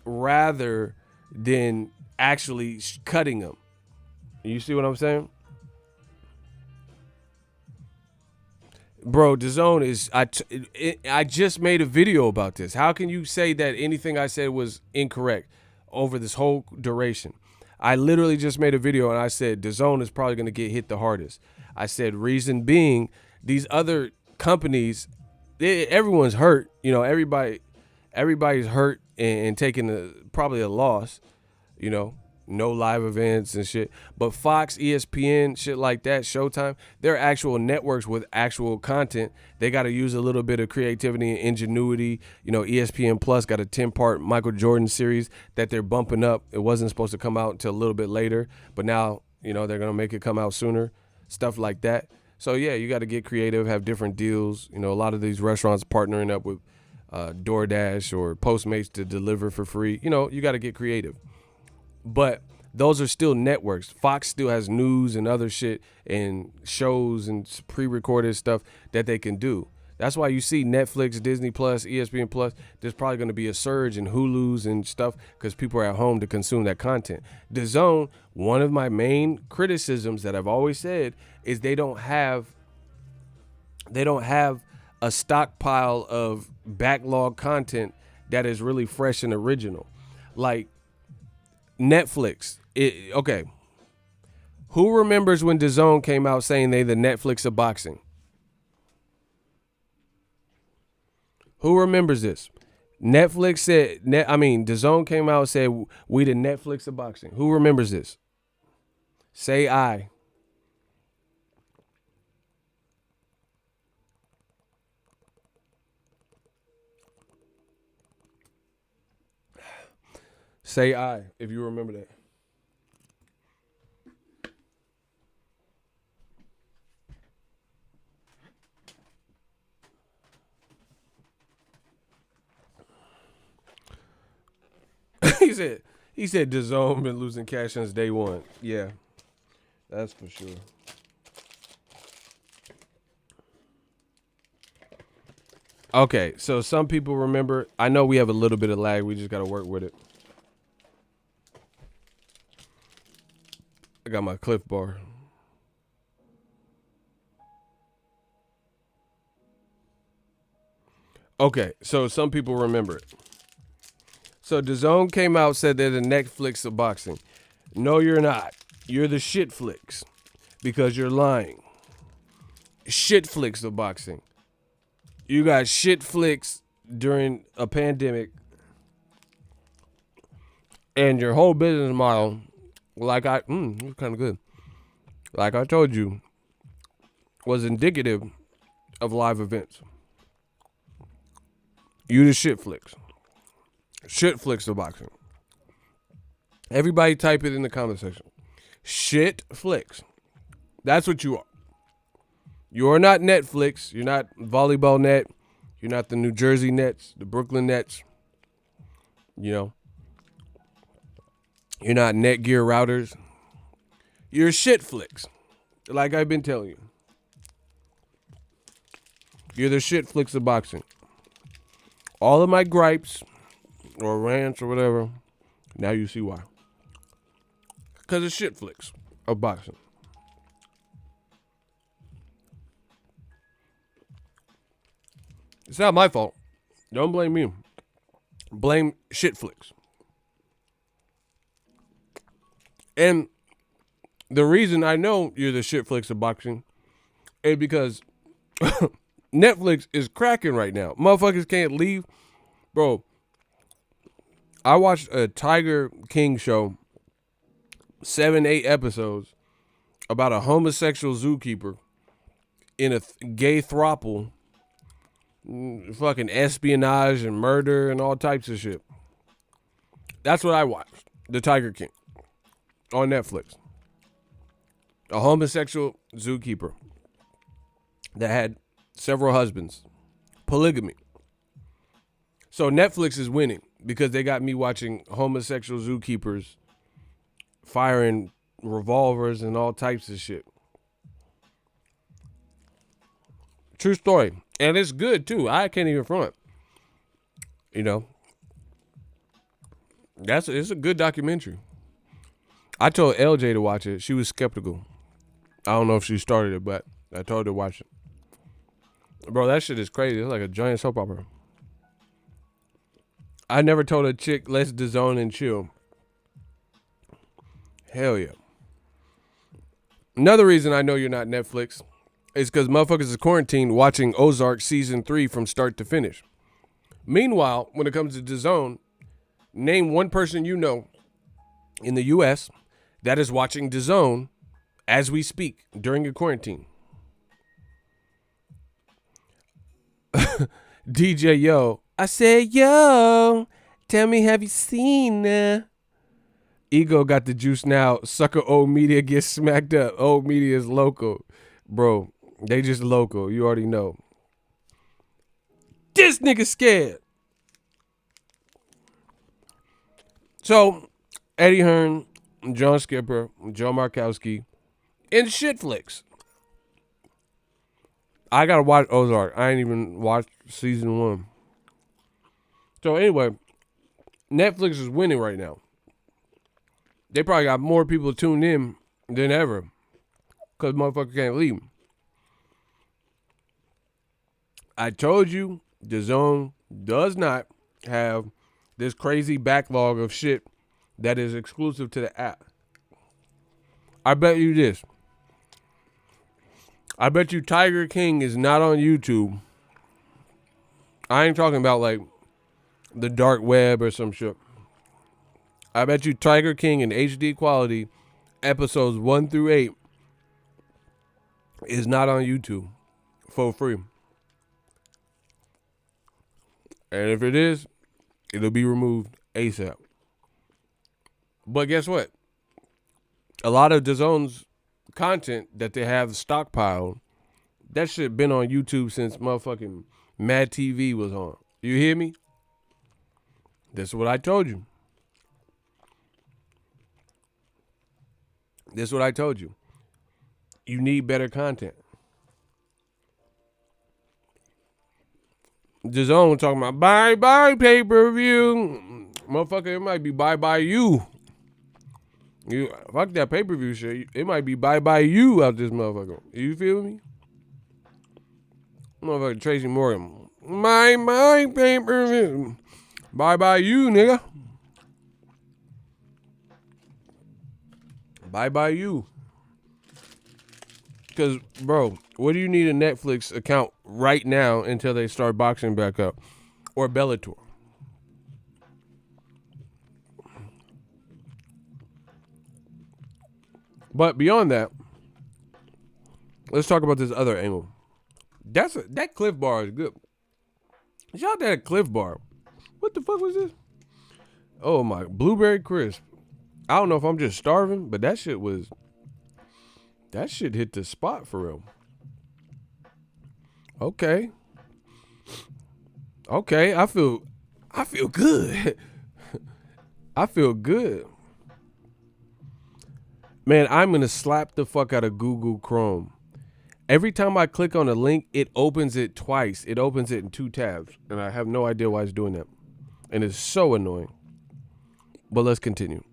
rather than actually cutting them. You see what I'm saying? Bro, Dazn is, I just made a video about this. How can you say that anything I said was incorrect over this whole duration? I literally just made a video and I said Dazn is probably going to get hit the hardest. I said reason being, these other companies, everyone's hurt. You know, everybody's hurt and taking probably a loss. You know, no live events and shit. But Fox, ESPN, shit like that, Showtime, they're actual networks with actual content. They got to use a little bit of creativity and ingenuity. You know, ESPN Plus got a 10-part Michael Jordan series that they're bumping up. It wasn't supposed to come out until a little bit later, but now, you know, they're going to make it come out sooner, stuff like that. So, yeah, you got to get creative, have different deals. You know, a lot of these restaurants partnering up with DoorDash or Postmates to deliver for free. You know, you got to get creative. But those are still networks. Fox still has news and other shit and shows and pre-recorded stuff that they can do. That's why you see Netflix, Disney Plus, ESPN Plus. There's probably going to be a surge in Hulu's and stuff because people are at home to consume that content. Dazn, one of my main criticisms that I've always said is they don't have a stockpile of backlog content that is really fresh and original. Like Netflix. Okay. Who remembers when Dazn came out saying they the Netflix of boxing? Who remembers this? Netflix said, Dazn came out and said, we the Netflix of boxing. Who remembers this? Say I. Say I if you remember that. he said Dazn been losing cash since day one. Yeah, that's for sure. Okay, so some people remember. I know we have a little bit of lag. We just got to work with it. I got my Cliff Bar. Okay, so some people remember it. So DAZN came out, said they're the Netflix of boxing. No, you're not. You're the shit flicks because you're lying. Shit flicks of boxing. You got shit flicks during a pandemic, and your whole business model, like it was kind of good. Like I told you, was indicative of live events. You the shit flicks. Shit flicks of boxing. Everybody type it in the comment section. Shit flicks. That's what you are. You're not Netflix. You're not Volleyball Net. You're not the New Jersey Nets, the Brooklyn Nets. You know. You're not Netgear routers. You're shit flicks. Like I've been telling you. You're the shit flicks of boxing. All of my gripes or rants or whatever, now you see why. Because it's shit flicks of boxing. It's not my fault. Don't blame me. Blame shit flicks. And the reason I know you're the shit flicks of boxing is because Netflix is cracking right now. Motherfuckers can't leave. Bro, I watched a Tiger King show, 7-8 episodes, about a homosexual zookeeper in a gay throuple, fucking espionage and murder and all types of shit. That's what I watched. The Tiger King on Netflix. A homosexual zookeeper that had several husbands. Polygamy. So Netflix is winning because they got me watching homosexual zookeepers firing revolvers and all types of shit. True story. And it's good too. I can't even front. You know. It's a good documentary. I told LJ to watch it. She was skeptical. I don't know if she started it, but I told her to watch it. Bro, that shit is crazy. It's like a giant soap opera. I never told a chick, let's DAZN and chill. Hell yeah. Another reason I know you're not Netflix is because motherfuckers is quarantined watching Ozark season 3 from start to finish. Meanwhile, when it comes to DAZN, name one person you know in the U.S. that is watching DAZN as we speak during a quarantine. DJ Yo. I said, yo, tell me, have you seen Ego got the juice now. Sucker old media gets smacked up. Old media is local. Bro, they just local. You already know. This nigga scared. So, Eddie Hearn, John Skipper, Joe Markowski, and Shitflix. I gotta watch Ozark. I ain't even watched season 1. So anyway, Netflix is winning right now. They probably got more people tuned in than ever because motherfucker can't leave. I told you, DAZN does not have this crazy backlog of shit that is exclusive to the app. I bet you this. I bet you Tiger King is not on YouTube. I ain't talking about like the dark web or some shit. I bet you Tiger King in HD quality, episodes 1 through 8, is not on YouTube for free. And if it is, it'll be removed ASAP. But guess what? A lot of DAZN's content that they have stockpiled, that shit been on YouTube since motherfucking Mad TV was on. You hear me? That's what I told you. That's what I told you. You need better content. DAZN talking about bye pay-per-view. Motherfucker, it might be bye you. You fuck that pay-per-view shit. It might be bye you out this motherfucker. You feel me? Motherfucker Tracy Morgan. My pay-per-view. Bye you, nigga. Bye you. Because, bro, what do you need a Netflix account right now until they start boxing back up? Or Bellator? But beyond that, let's talk about this other angle. That Cliff Bar is good. Shout out that Cliff Bar. What the fuck was this? Oh my, blueberry crisp. I don't know if I'm just starving, but that shit hit the spot for real. Okay, I feel good. I feel good. Man, I'm going to slap the fuck out of Google Chrome. Every time I click on a link, it opens it twice. It opens it in 2 tabs. And I have no idea why it's doing that. And it's so annoying. But let's continue.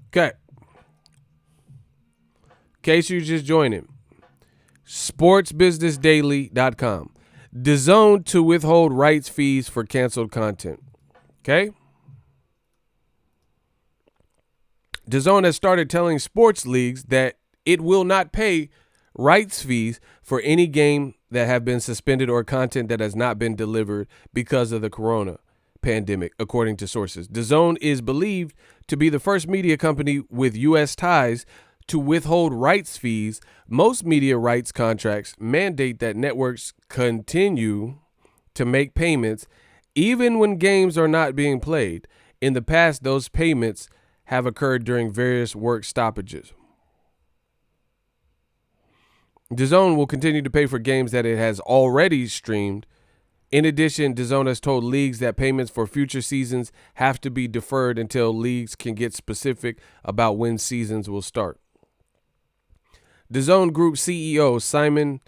Okay. In case you just joining. Sportsbusinessdaily.com. DAZN to withhold rights fees for canceled content. Okay? DAZN has started telling sports leagues that it will not pay rights fees for any game that have been suspended or content that has not been delivered because of the corona pandemic, according to sources. DAZN is believed to be the first media company with U.S. ties to withhold rights fees. Most media rights contracts mandate that networks continue to make payments even when games are not being played. In the past, those payments have occurred during various work stoppages. DAZN will continue to pay for games that it has already streamed. In addition, DAZN has told leagues that payments for future seasons have to be deferred until leagues can get specific about when seasons will start. DAZN Group CEO Simon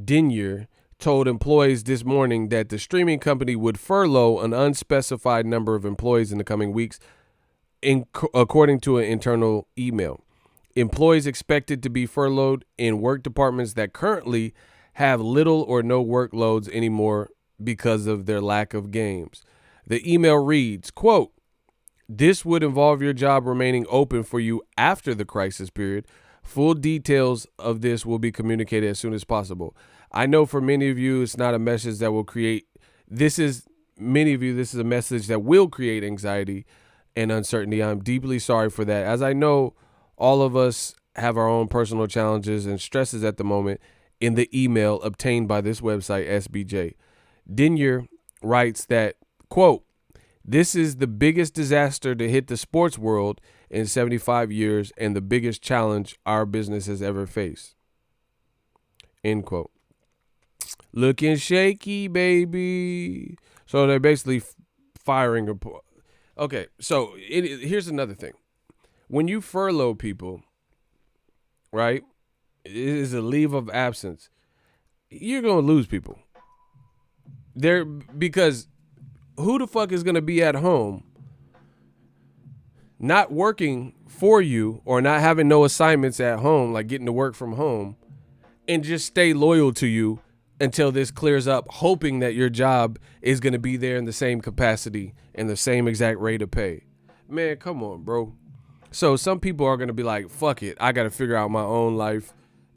Dinier told employees this morning that the streaming company would furlough an unspecified number of employees in the coming weeks, according to an internal email. Employees expected to be furloughed in work departments that currently have little or no workloads anymore because of their lack of games. The email reads, quote, "This would involve your job remaining open for you after the crisis period. Full details of this will be communicated as soon as possible. I know for many of you, it's not a message that will create, this is a message that will create anxiety and uncertainty. I'm deeply sorry for that. As I know, all of us have our own personal challenges and stresses at the moment." In the email obtained by this website, SBJ, Dinier writes that, quote, "This is the biggest disaster to hit the sports world in 75 years and the biggest challenge our business has ever faced." End quote. Looking shaky, baby. So they're basically firing. Okay, so here's another thing. When you furlough people, right, it is a leave of absence. You're going to lose people. Because who the fuck is going to be at home not working for you or not having no assignments at home, like getting to work from home, and just stay loyal to you until this clears up, hoping that your job is going to be there in the same capacity and the same exact rate of pay? Man, come on, bro. So some people are going to be like, fuck it, I got to figure out my own life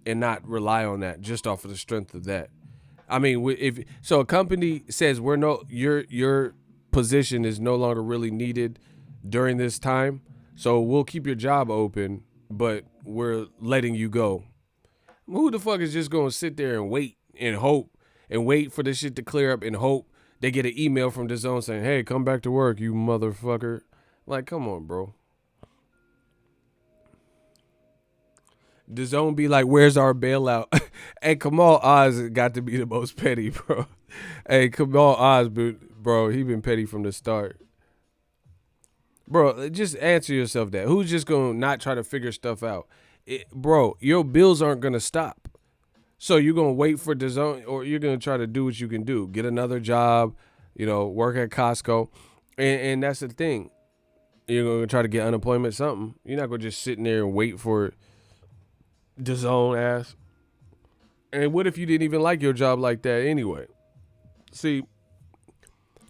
and not rely on that just off of the strength of that. I mean, if so, a company says your position is no longer really needed during this time, so we'll keep your job open, but we're letting you go. Who the fuck is just gonna sit there and wait and hope and wait for this shit to clear up and hope they get an email from DAZN saying, hey, come back to work, you motherfucker. Like, come on, bro. DAZN be like, where's our bailout? Hey, Kamal Oz got to be the most petty, bro. Hey, Kamal Oz, bro, he been petty from the start. Bro, just answer yourself that. Who's just going to not try to figure stuff out? Bro, your bills aren't going to stop. So you're going to wait for DAZN, or you're going to try to do what you can do. Get another job, work at Costco. And that's the thing. You're going to try to get unemployment, something. You're not going to just sit in there and wait for DAZN ass. And what if you didn't even like your job like that anyway? See,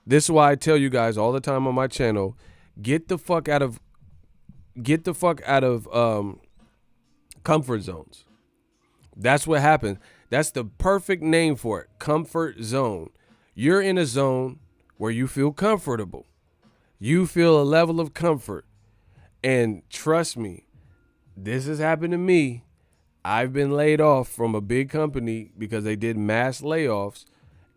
this is why I tell you guys all the time on my channel, get the fuck out of comfort zones. That's what happens. That's the perfect name for it. Comfort zone. You're in a zone where you feel comfortable. You feel a level of comfort. And trust me, this has happened to me. I've been laid off from a big company because they did mass layoffs,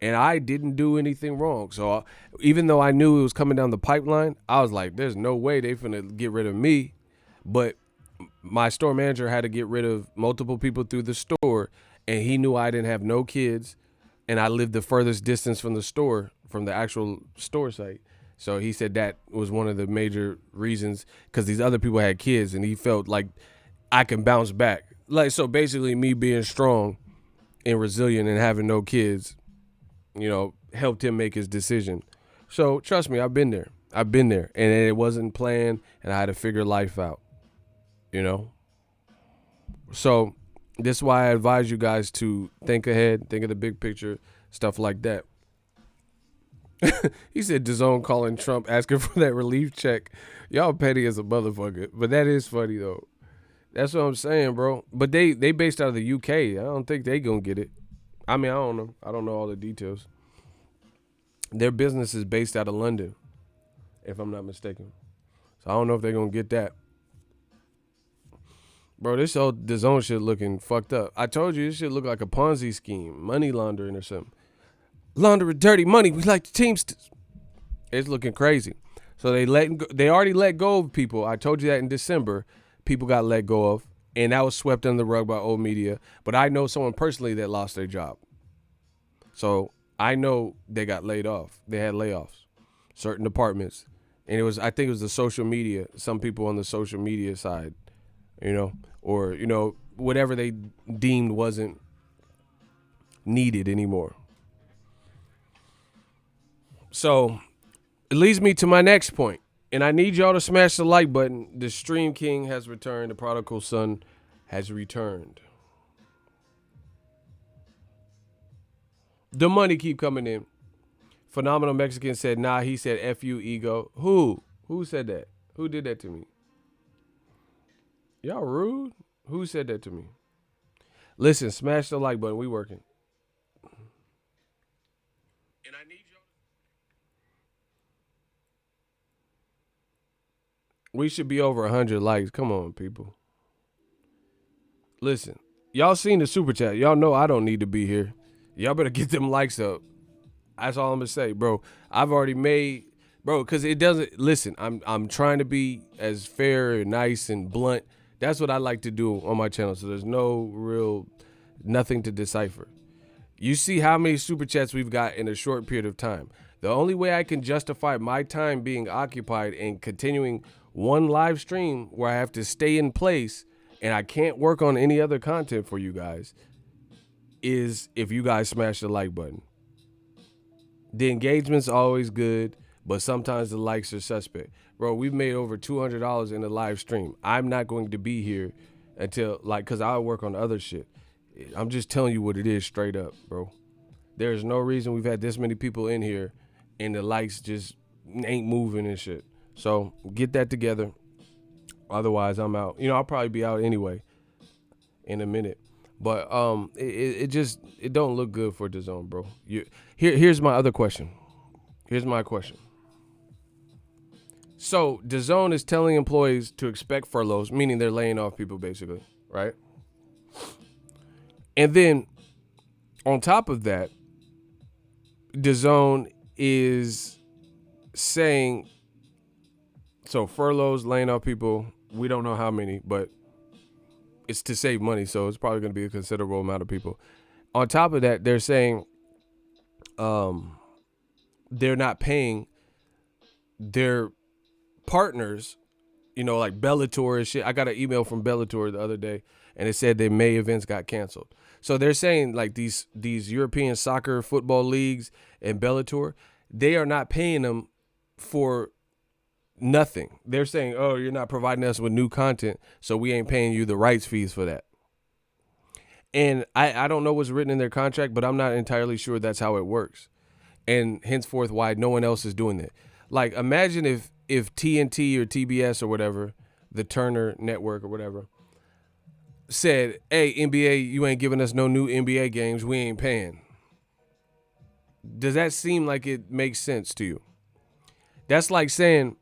and I didn't do anything wrong. So even though I knew it was coming down the pipeline, I was like, there's no way they finna get rid of me. But my store manager had to get rid of multiple people through the store, and he knew I didn't have no kids, and I lived the furthest distance from the store, from the actual store site. So he said that was one of the major reasons, because these other people had kids, and he felt like I can bounce back. Like, so basically me being strong and resilient and having no kids, helped him make his decision. So trust me, I've been there, and it wasn't planned, and I had to figure life out, So this is why I advise you guys to think ahead, think of the big picture, stuff like that. He said DAZN calling Trump asking for that relief check. Y'all petty as a motherfucker, but that is funny though. That's what I'm saying, bro. But they based out of the UK. I don't think they gonna get it. I mean, I don't know. I don't know all the details. Their business is based out of London, if I'm not mistaken. So I don't know if they're gonna get that. Bro, this whole DAZN shit looking fucked up. I told you this shit look like a Ponzi scheme, money laundering or something. Laundering dirty money. We like the Teamsters. It's looking crazy. So they already let go of people. I told you that in December. People got let go of, and that was swept under the rug by old media. But I know someone personally that lost their job. So I know they got laid off. They had layoffs, certain departments. And I think it was the social media, some people on the social media side, or, whatever they deemed wasn't needed anymore. So it leads me to my next point. And I need y'all to smash the like button. The Stream King has returned. The prodigal son has returned. The money keep coming in. Phenomenal Mexican said, nah, he said, F you, ego. Who? Who said that? Who did that to me? Y'all rude? Who said that to me? Listen, smash the like button. We working. And I need y'all. We should be over 100 likes. Come on, people. Listen, y'all seen the super chat. Y'all know I don't need to be here. Y'all better get them likes up. That's all I'm gonna say, bro. I've already made, bro, because it doesn't. Listen, I'm trying to be as fair and nice and blunt. That's what I like to do on my channel. So there's nothing to decipher. You see how many super chats we've got in a short period of time. The only way I can justify my time being occupied and continuing one live stream where I have to stay in place and I can't work on any other content for you guys is if you guys smash the like button. The engagement's always good, but sometimes the likes are suspect. Bro, we've made over $200 in the live stream. I'm not going to be here until, because I'll work on other shit. I'm just telling you what it is straight up, bro. There's no reason we've had this many people in here and the likes just ain't moving and shit. So get that together. Otherwise, I'm out. I'll probably be out anyway in a minute. But it don't look good for DAZN, bro. Here's my other question. Here's my question. So DAZN is telling employees to expect furloughs, meaning they're laying off people basically, right? And then on top of that, DAZN is saying, so furloughs, laying off people, we don't know how many, but it's to save money, so it's probably going to be a considerable amount of people. On top of that, they're saying they're not paying their partners, like Bellator and shit. I got an email from Bellator the other day, and it said their May events got canceled. So they're saying like these European soccer football leagues and Bellator, they are not paying them for nothing. They're saying, oh, you're not providing us with new content, so we ain't paying you the rights fees for that. And I don't know what's written in their contract, but I'm not entirely sure that's how it works. And henceforth why no one else is doing it. Like, imagine if TNT or TBS or whatever, the Turner Network or whatever, said, hey, NBA, you ain't giving us no new NBA games, we ain't paying. Does that seem like it makes sense to you? That's like saying,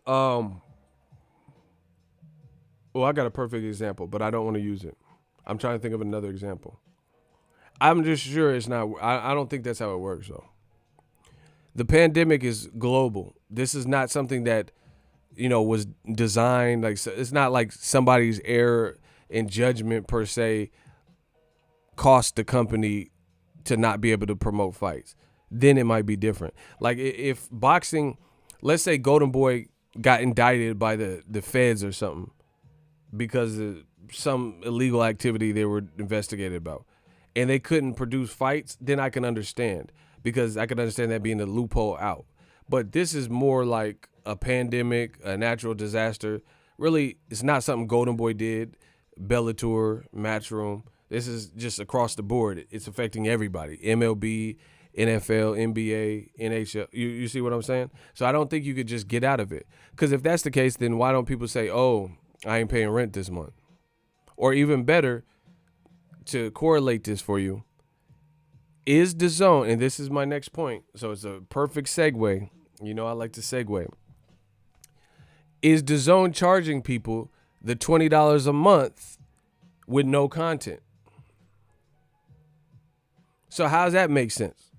well, I got a perfect example, but I don't want to use it. I'm trying to think of another example. I'm just sure it's not, I don't think that's how it works, though. The pandemic is global. This is not something that, was designed, like, it's not like somebody's error in judgment per se cost the company to not be able to promote fights. Then it might be different. Like, if boxing, let's say Golden Boy got indicted by the feds or something because of some illegal activity they were investigated about, and they couldn't produce fights, then I can understand, because I can understand that being a loophole out. But this is more like a pandemic, a natural disaster. Really, it's not something Golden Boy did, Bellator, Matchroom. This is just across the board. It's affecting everybody. MLB, NFL, NBA, NHL. You see what I'm saying? So I don't think you could just get out of it. Because if that's the case, then why don't people say, oh, I ain't paying rent this month? Or even better, to correlate this for you, is DAZN, and this is my next point, so it's a perfect segue. I like to segue. Is DAZN charging people the $20 a month with no content? So how does that make sense?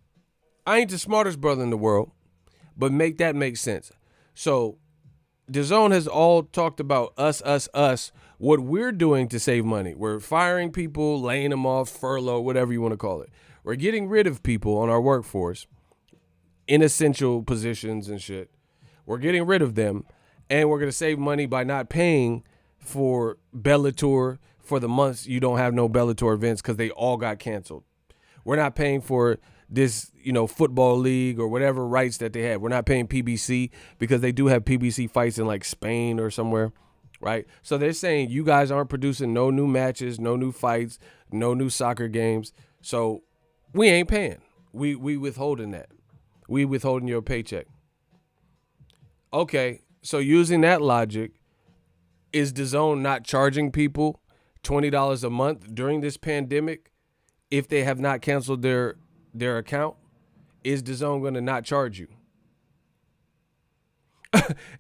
I ain't the smartest brother in the world, but make that make sense. So DAZN has all talked about us, what we're doing to save money. We're firing people, laying them off, furlough, whatever you want to call it. We're getting rid of people on our workforce, inessential positions and shit. We're getting rid of them, and we're going to save money by not paying for Bellator for the months you don't have no Bellator events because they all got canceled. We're not paying for this, football league or whatever rights that they have. We're not paying PBC because they do have PBC fights in like Spain or somewhere, right? So they're saying you guys aren't producing no new matches, no new fights, no new soccer games. So we ain't paying. We withholding that. We withholding your paycheck. Okay, so using that logic, is DAZN not charging people $20 a month during this pandemic if they have not canceled their account? Is DAZN going to not charge you?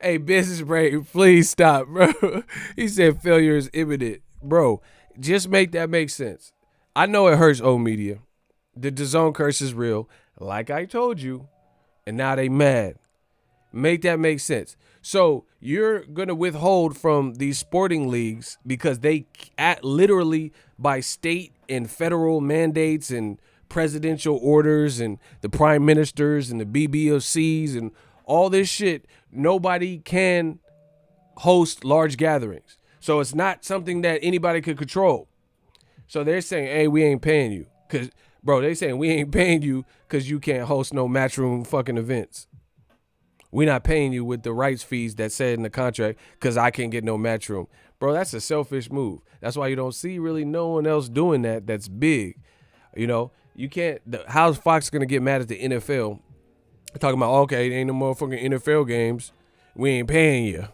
Hey, Business Brain, please stop, bro. He said failure is imminent. Bro, just make that make sense. I know it hurts old media. The DAZN curse is real, like I told you, and now they mad. Make that make sense. So you're going to withhold from these sporting leagues because they literally by state and federal mandates and presidential orders and the prime ministers and the BBOCs and all this shit, nobody can host large gatherings. So it's not something that anybody could control. So they're saying, hey, we ain't paying you. Because, bro, they saying we ain't paying you because you can't host no Matchroom fucking events. We're not paying you with the rights fees that said in the contract because I can't get no Matchroom. Bro, that's a selfish move. That's why you don't see really no one else doing that that's big. You can't, how's Fox going to get mad at the NFL? Talking about, okay, ain't no motherfucking NFL games. We ain't paying you.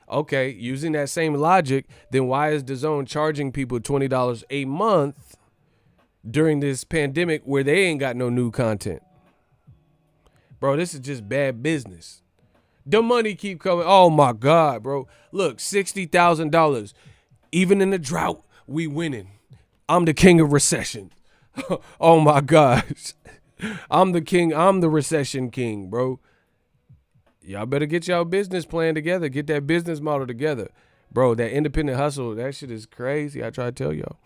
Okay, using that same logic, then why is DAZN charging people $20 a month during this pandemic where they ain't got no new content? Bro, this is just bad business. The money keep coming. Oh, my God, bro. Look, $60,000. Even in the drought, we winning. I'm the king of recession. Oh, my gosh. I'm the king. I'm the recession king, bro. Y'all better get y'all business plan together. Get that business model together. Bro, that independent hustle, that shit is crazy. I try to tell y'all.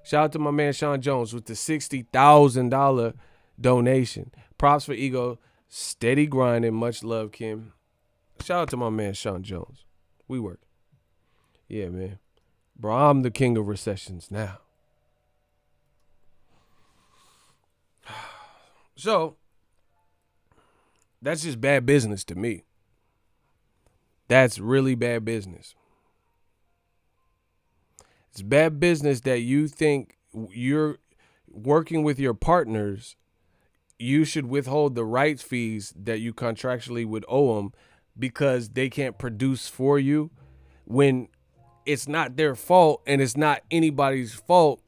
Shout out to my man Sean Jones with the $60,000 donation. Props for Ego. Steady grinding. Much love, Kim. Shout out to my man Sean Jones. We work. Yeah, man. Bro, I'm the king of recessions now. So, that's just bad business to me. That's really bad business. It's bad business that you think you're working with your partners, you should withhold the rights fees that you contractually would owe them because they can't produce for you when it's not their fault and it's not anybody's fault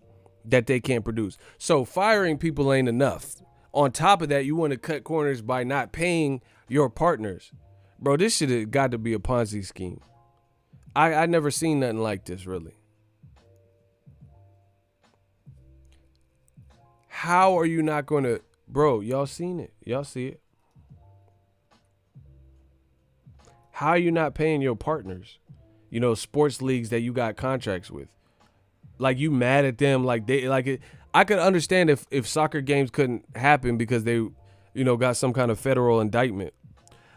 that they can't produce. So firing people ain't enough. On top of that, you want to cut corners by not paying your partners. Bro, this shit has got to be a Ponzi scheme. I never seen nothing like this, really. How are you not going to... Bro, y'all seen it. Y'all see it. How are you not paying your partners? You know, sports leagues that you got contracts with. Like, you mad at them. Like, they like it. I could understand if soccer games couldn't happen because they, you know, got some kind of federal indictment.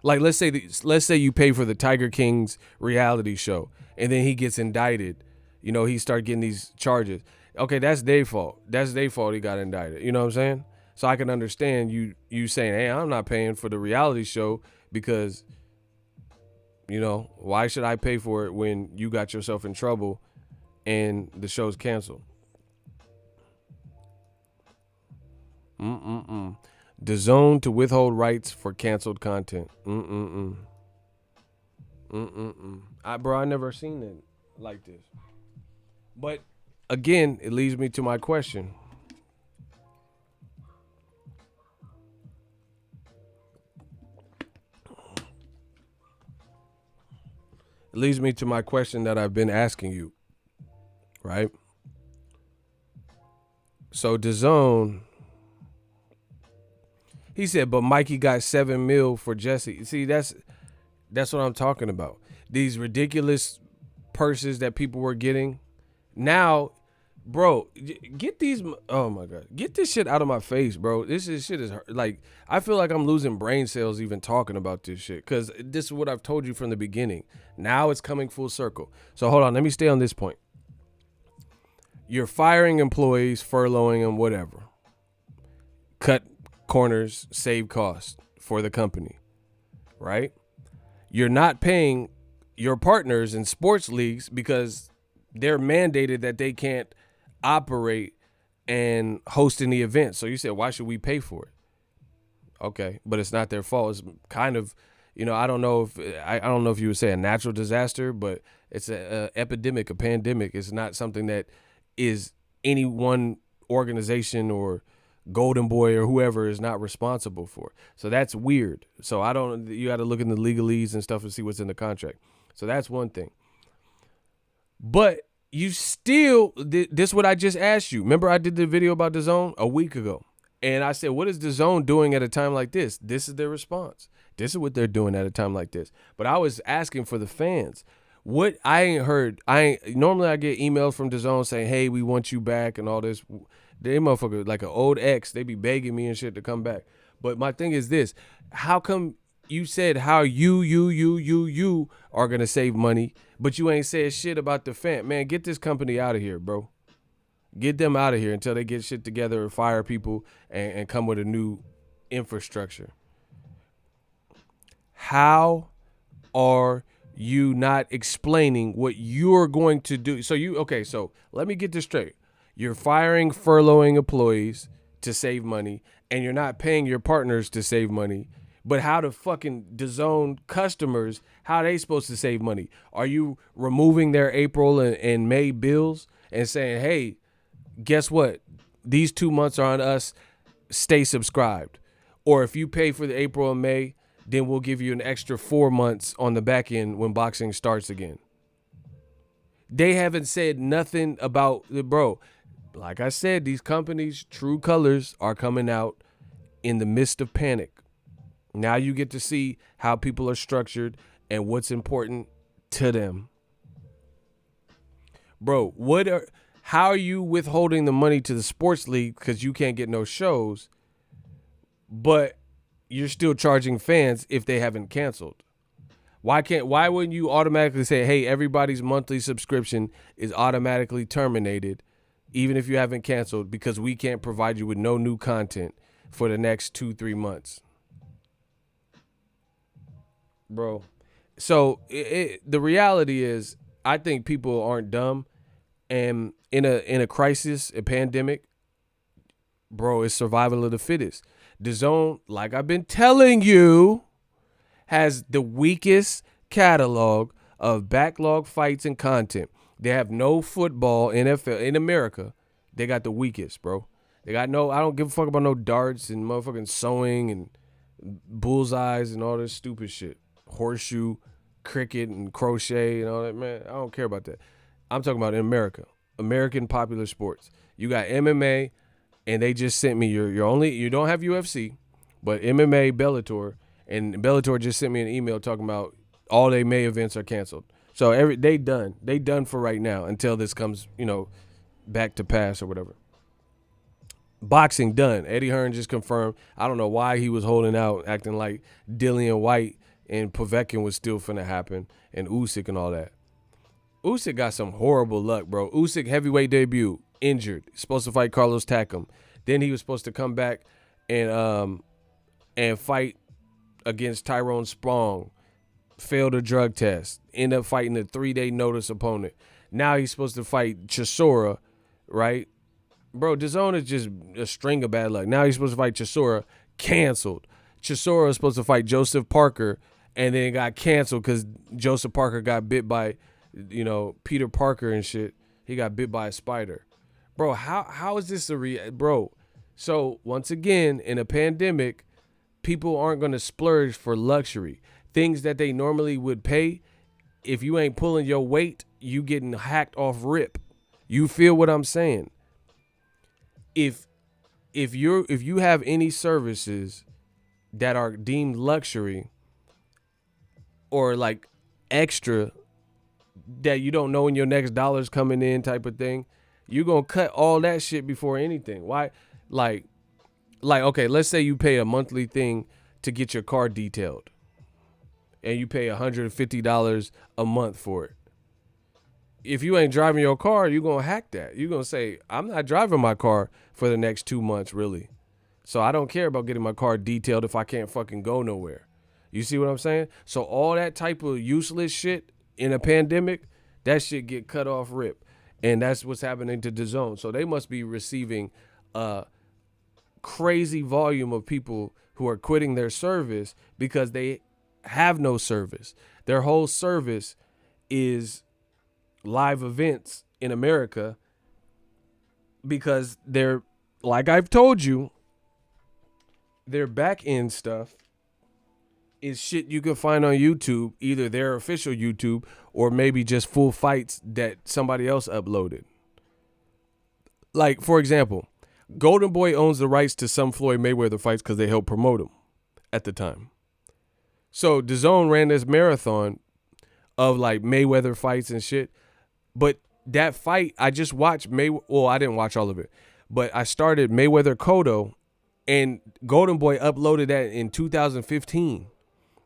Like, let's say you pay for the Tiger King's reality show and then he gets indicted. You know, he start getting these charges. Okay, that's their fault. That's their fault he got indicted. You know what I'm saying? So I can understand you saying, hey, I'm not paying for the reality show because, you know, why should I pay for it when you got yourself in trouble and the show's canceled? Dazn to withhold rights for canceled content. Bro, I never seen it like this. But again, it leads me to my question. It leads me to my question that I've been asking you, right? So Dazn, he said, but Mikey got $7 million for Jesse. See, that's what I'm talking about. These ridiculous purses that people were getting. Now, bro, get these. Oh my God, get this shit out of my face, bro. Shit is like, I feel like I'm losing brain cells even talking about this shit because this is what I've told you from the beginning. Now it's coming full circle. So hold on, let me stay on this point. You're firing employees, furloughing them, whatever. Cut corners, save costs for the company, right? You're not paying your partners in sports leagues because they're mandated that they can't operate and host any events. So you said, why should we pay for it? Okay, but it's not their fault. It's kind of, you know, I don't know if you would say a natural disaster, but it's a epidemic, a pandemic. It's not something that is any one organization or Golden Boy or whoever is not responsible for. So that's weird. So you got to look in the legalese and stuff and see what's in the contract. So that's one thing. But you still, this is what I just asked you. Remember I did the video about Dazn a week ago. And I said, what is Dazn doing at a time like this? This is their response. This is what they're doing at a time like this. But I was asking for the fans. What I ain't heard, normally I get emails from Dazn saying, hey, we want you back and all this. They motherfucker like an old ex. They be begging me and shit to come back. But my thing is this. How come you said how you are going to save money, but you ain't said shit about the fan? Man, get this company out of here, bro. Get them out of here until they get shit together and fire people and come with a new infrastructure. How are you not explaining what you're going to do? So let me get this straight. You're firing, furloughing employees to save money, and you're not paying your partners to save money. But how the fucking Dazn customers, how are they supposed to save money? Are you removing their April and May bills and saying, hey, guess what? These 2 months are on us. Stay subscribed. Or if you pay for the April and May, then we'll give you an extra 4 months on the back end when boxing starts again. They haven't said nothing about the bro. Like I said, these companies' true colors are coming out in the midst of panic. Now you get to see how people are structured and what's important to them. Bro, how are you withholding the money to the sports league because you can't get no shows, but you're still charging fans if they haven't canceled? Why wouldn't you automatically say, hey, everybody's monthly subscription is automatically terminated, even if you haven't canceled, because we can't provide you with no new content for the next 2-3 months? Bro. So the reality is, I think people aren't dumb, and in a crisis, a pandemic, bro, it's survival of the fittest. DAZN, like I've been telling you, has the weakest catalog of backlog fights and content. They have no football, NFL in America. They got the weakest, bro. They got no, I don't give a fuck about no darts and motherfucking sewing and bullseyes and all this stupid shit. Horseshoe, cricket and crochet and all that, man. I don't care about that. I'm talking about in America. American popular sports. You got MMA, and they just sent me you don't have UFC, but MMA, Bellator, and Bellator just sent me an email talking about all their May events are canceled. So they done for right now until this comes, back to pass or whatever. Boxing done. Eddie Hearn just confirmed. I don't know why he was holding out, acting like Dillian White and Povetkin was still finna happen, and Usyk and all that. Usyk got some horrible luck, bro. Usyk heavyweight debut, injured, supposed to fight Carlos Takam. Then he was supposed to come back and fight against Tyrone Spong. Failed a drug test. Ended up fighting a 3-day notice opponent. Now he's supposed to fight Chisora, right? Bro, DAZN is just a string of bad luck. Now he's supposed to fight Chisora, canceled. Chisora was supposed to fight Joseph Parker, and then got canceled because Joseph Parker got bit by, Peter Parker and shit. He got bit by a spider. Bro, how is this bro? So once again, in a pandemic, people aren't going to splurge for luxury. Things that they normally would pay, if you ain't pulling your weight, you getting hacked off rip. You feel what I'm saying? If you have any services that are deemed luxury or like extra that you don't know when your next dollar's coming in type of thing, you're going to cut all that shit before anything. Why? Like, okay, let's say you pay a monthly thing to get your car detailed and you pay $150 a month for it. If you ain't driving your car, you're going to hack that. You're going to say, I'm not driving my car for the next 2 months, really. So I don't care about getting my car detailed if I can't fucking go nowhere. You see what I'm saying? So all that type of useless shit in a pandemic, that shit get cut off rip. And that's what's happening to DAZN. So they must be receiving a crazy volume of people who are quitting their service because they have no service. Their whole service is live events in America because they're, like I've told you, their back end stuff is shit you can find on YouTube, either their official YouTube or maybe just full fights that somebody else uploaded. Like, for example, Golden Boy owns the rights to some Floyd Mayweather fights because they helped promote them at the time. So DAZN ran this marathon of like Mayweather fights and shit. But that fight, I just watched I didn't watch all of it, but I started Mayweather Cotto, and Golden Boy uploaded that in 2015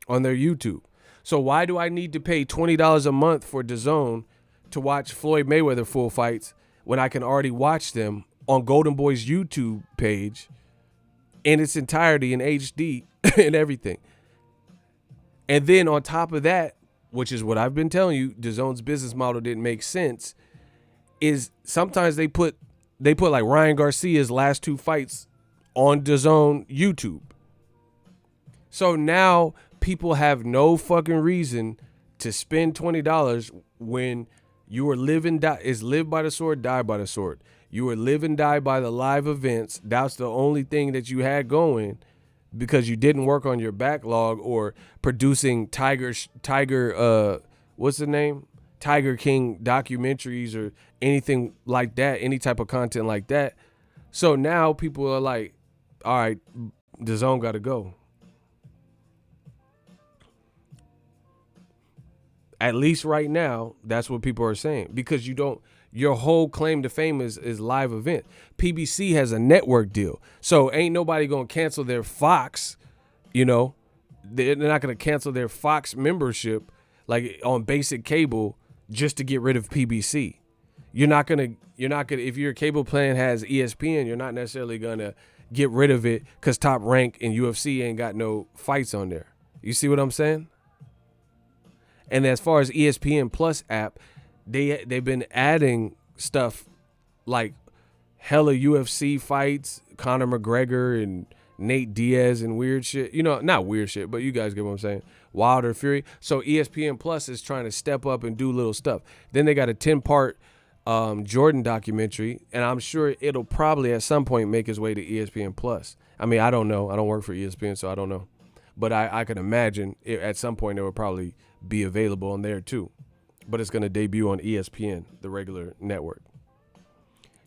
on their YouTube. So why do I need to pay $20 a month for DAZN to watch Floyd Mayweather full fights when I can already watch them on Golden Boy's YouTube page in its entirety in HD and everything? And then on top of that, which is what I've been telling you, DAZN's business model didn't make sense, is sometimes they put like Ryan Garcia's last 2 fights on DAZN YouTube. So now people have no fucking reason to spend $20 when you are live by the sword, die by the sword. You are live and die by the live events. That's the only thing that you had going because you didn't work on your backlog or producing what's the name? Tiger King documentaries or anything like that, any type of content like that. So now people are like, all right, DAZN got to go. At least right now, that's what people are saying. Because your whole claim to fame is live event. PBC has a network deal. So ain't nobody going to cancel their Fox, you know. They're not going to cancel their Fox membership like on basic cable just to get rid of PBC. You're not going to, if your cable plan has ESPN, you're not necessarily going to get rid of it because Top Rank and UFC ain't got no fights on there. You see what I'm saying? And as far as ESPN Plus app, they've been adding stuff like hella UFC fights, Conor McGregor and Nate Diaz and weird shit. You know, not weird shit, but you guys get what I'm saying. Wilder Fury. So ESPN Plus is trying to step up and do little stuff. Then they got a 10-part Jordan documentary, and I'm sure it'll probably at some point make its way to ESPN Plus. I mean, I don't know. I don't work for ESPN, so I don't know. But I can imagine at some point it will probably be available on there too. But it's going to debut on ESPN, the regular network.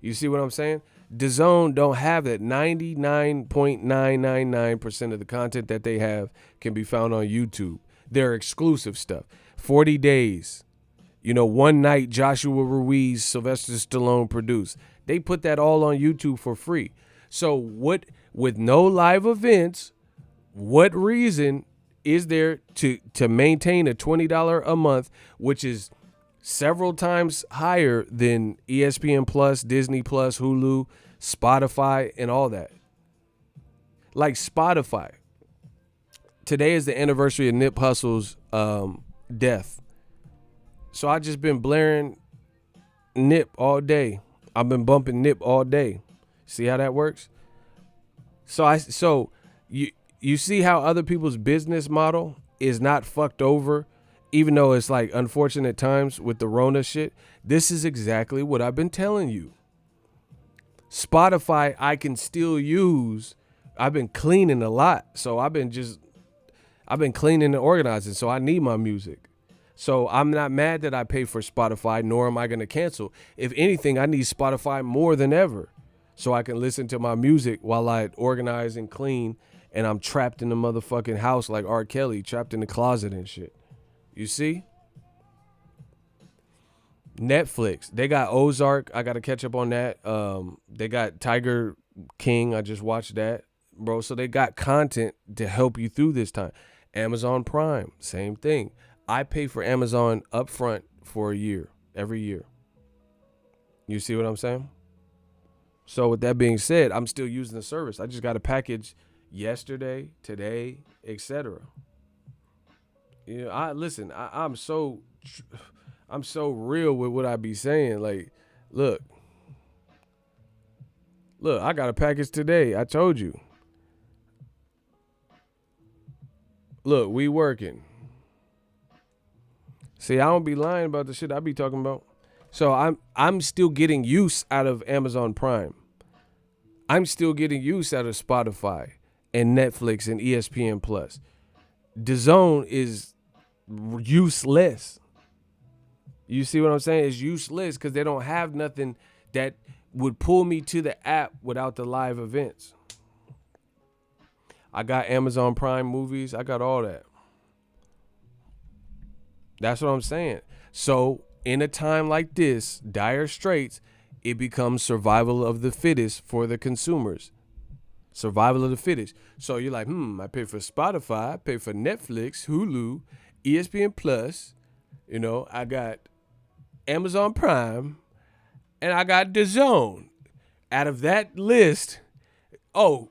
You see what I'm saying? DAZN don't have that. 99.999% of the content that they have can be found on YouTube. They're exclusive stuff. 40 Days. You know, One Night, Joshua Ruiz, Sylvester Stallone produced. They put that all on YouTube for free. So with no live events, what reason is there to maintain a $20 a month, which is several times higher than ESPN Plus, Disney Plus, Hulu, Spotify, and all that? Like Spotify. Today is the anniversary of Nip Hussle's death. So I just been blaring Nip all day. I've been bumping Nip all day. See how that works? So you see how other people's business model is not fucked over, even though it's like unfortunate times with the Rona shit. This is exactly what I've been telling you. Spotify, I can still use. I've been cleaning a lot. So I've been cleaning and organizing. So I need my music. So I'm not mad that I pay for Spotify, nor am I going to cancel. If anything, I need Spotify more than ever so I can listen to my music while I organize and clean, and I'm trapped in the motherfucking house like R. Kelly, trapped in the closet and shit. You see? Netflix, they got Ozark. I got to catch up on that. They got Tiger King. I just watched that, bro. So they got content to help you through this time. Amazon Prime, same thing. I pay for Amazon upfront for a year, every year. You see what I'm saying? So with that being said, I'm still using the service. I just got a package yesterday, today, etc. You know, I'm so real with what I be saying. Like, look, I got a package today. I told you. Look, we working. See, I don't be lying about the shit I be talking about. So I'm still getting use out of Amazon Prime. I'm still getting use out of Spotify and Netflix and ESPN Plus. DAZN is useless. You see what I'm saying? It's useless because they don't have nothing that would pull me to the app without the live events. I got Amazon Prime movies. I got all that. That's what I'm saying. So in a time like this, dire straits, it becomes survival of the fittest for the consumers. Survival of the fittest. So you're like, I pay for Spotify, I pay for Netflix, Hulu, ESPN Plus. You know, I got Amazon Prime, and I got DAZN. Out of that list, for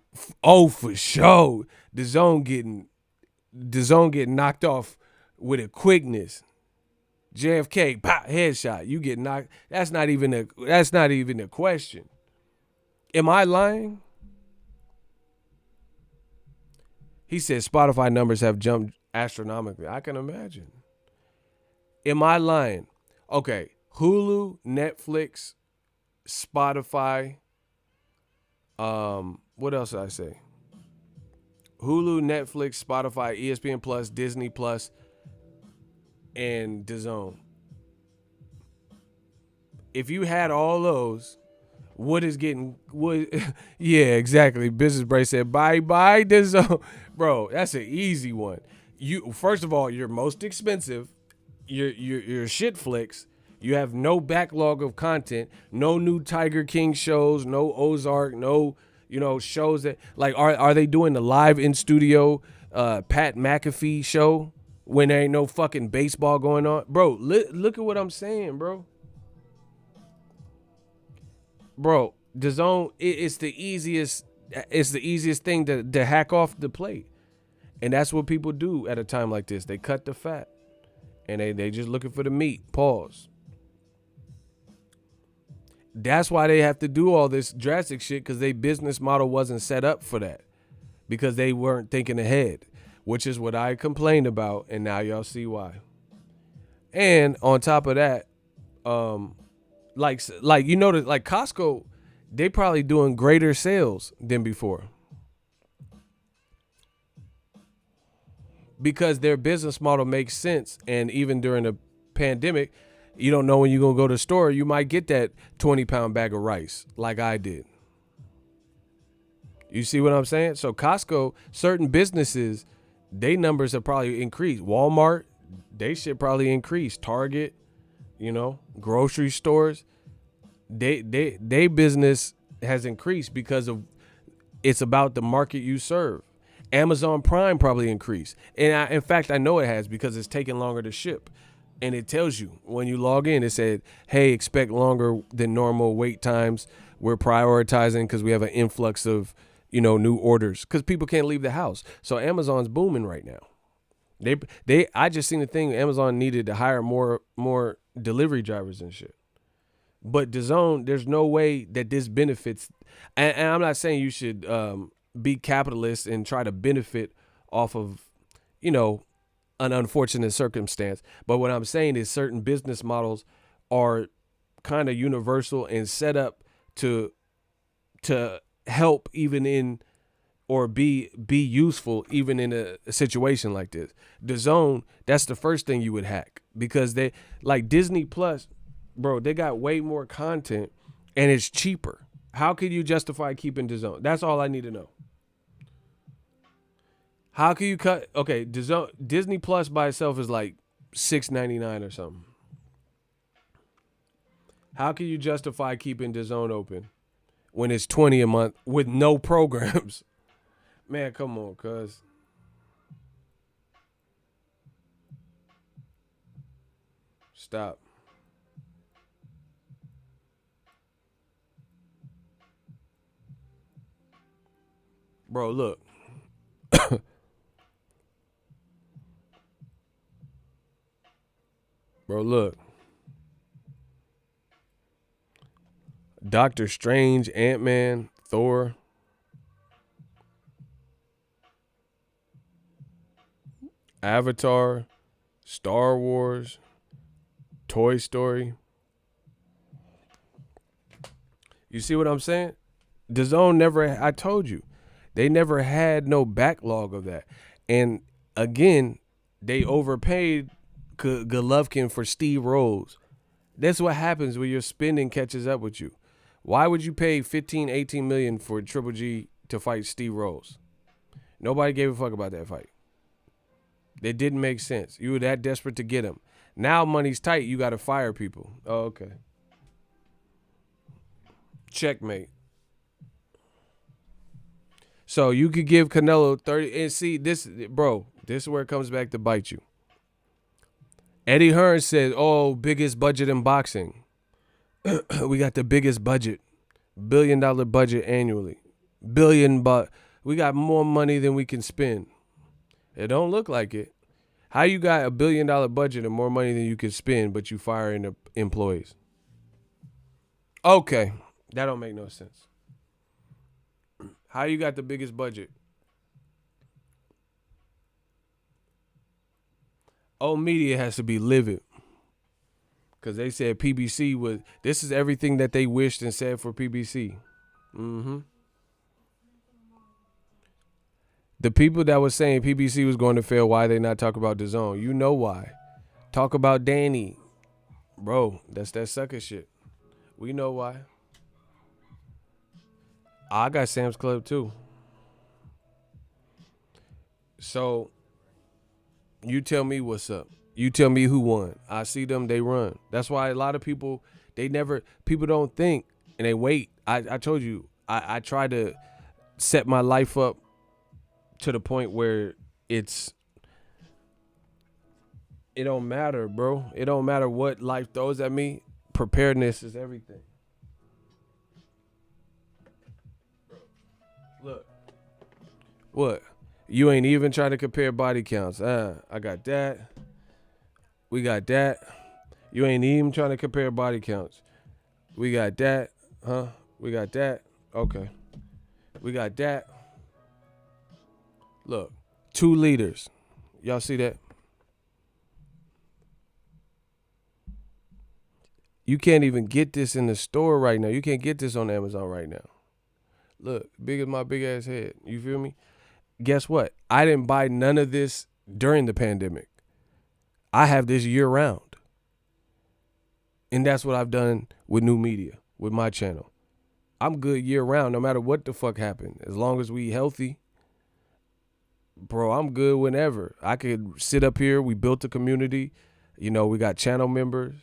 sure, DAZN getting knocked off with a quickness. JFK, pop, headshot. You get knocked. That's not even a question. Am I lying? He said Spotify numbers have jumped astronomically. I can imagine. Am I lying? Okay, Hulu, Netflix, Spotify. What else did I say? Hulu, Netflix, Spotify, ESPN Plus, Disney Plus, and DAZN. If you had all those, What is getting what? Yeah, exactly. Business Break said bye bye DAZN. Bro, that's an easy one. You first of all, you're most expensive. You're shit flicks. You have no backlog of content, no new Tiger King shows, no Ozark, no shows that like are they doing the live in studio Pat McAfee show when there ain't no fucking baseball going on, bro? Look at what I'm saying, bro. Bro, the zone it's the easiest. It's the easiest thing to hack off the plate, and that's what people do at a time like this. They cut the fat, and they just looking for the meat. Pause. That's why they have to do all this drastic shit because their business model wasn't set up for that because they weren't thinking ahead, which is what I complained about, and now y'all see why. And on top of that, like you notice, like Costco, they probably doing greater sales than before because their business model makes sense. And even during the pandemic, you don't know when you're gonna go to the store. You might get that 20-pound bag of rice, like I did. You see what I'm saying? So Costco, certain businesses, they numbers have probably increased. Walmart, they should probably increase. Target, grocery stores, they business has increased because of it's about the market you serve. Amazon Prime probably increased. And in fact, I know it has because it's taking longer to ship. And it tells you when you log in, it said, hey, expect longer than normal wait times. We're prioritizing because we have an influx of, new orders because people can't leave the house. So Amazon's booming right now. I just seen the thing. Amazon needed to hire more delivery drivers and shit. But DAZN, there's no way that this benefits. And I'm not saying you should be capitalist and try to benefit off of, an unfortunate circumstance. But what I'm saying is certain business models are kind of universal and set up to help even in or be useful even in a situation like this. DAZN, that's the first thing you would hack because they like Disney Plus, bro, they got way more content and it's cheaper. How can you justify keeping DAZN? That's all I need to know. How can you cut? Okay, Disney Plus by itself is like $6.99 or something. How can you justify keeping DAZN open when it's $20 a month with no programs? Man, come on, cuz. Stop. Bro, look. Bro, look. Doctor Strange, Ant-Man, Thor. Avatar, Star Wars, Toy Story. You see what I'm saying? DAZN never, I told you, they never had no backlog of that. And again, they overpaid Golovkin for Steve Rose. That's what happens when your spending catches up with you. Why would you pay 15, 18 million for Triple G to fight Steve Rose? Nobody gave a fuck about that fight. It didn't make sense. You were that desperate to get him. Now money's tight. You got to fire people. Oh, okay. Checkmate. So you could give Canelo 30 and see this, bro. This is where it comes back to bite you. Eddie Hearn said, "Oh, biggest budget in boxing. We got the biggest budget, $1 billion budget annually, but we got more money than we can spend." It don't look like it. How you got $1 billion budget and more money than you can spend, but you firing the employees? Okay, that don't make no sense. How you got the biggest budget? Old media has to be livid because they said PBC was. This is everything that they wished and said for PBC. Mm-hmm. The people that was saying PBC was going to fail, why they not talk about DAZN? You know why. Talk about Danny. Bro, that's that sucker shit. We know why. I got Sam's Club too. So you tell me what's up. You tell me who won. I see them, they run. That's why a lot of people, people don't think and they wait. I told you, I try to set my life up to the point where it don't matter, bro. It don't matter what life throws at me. Preparedness is everything. Look, what? You ain't even trying to compare body counts. I got that. We got that. You ain't even trying to compare body counts. We got that. Huh? We got that. Okay. We got that. Look, 2 liters. Y'all see that? You can't even get this in the store right now. You can't get this on Amazon right now. Look, big as my big ass head. You feel me? Guess what? I didn't buy none of this during the pandemic. I have this year round. And that's what I've done with new media, with my channel. I'm good year round, no matter what the fuck happened. As long as we healthy, bro, I'm good whenever. I could sit up here. We built a community. You know, we got channel members.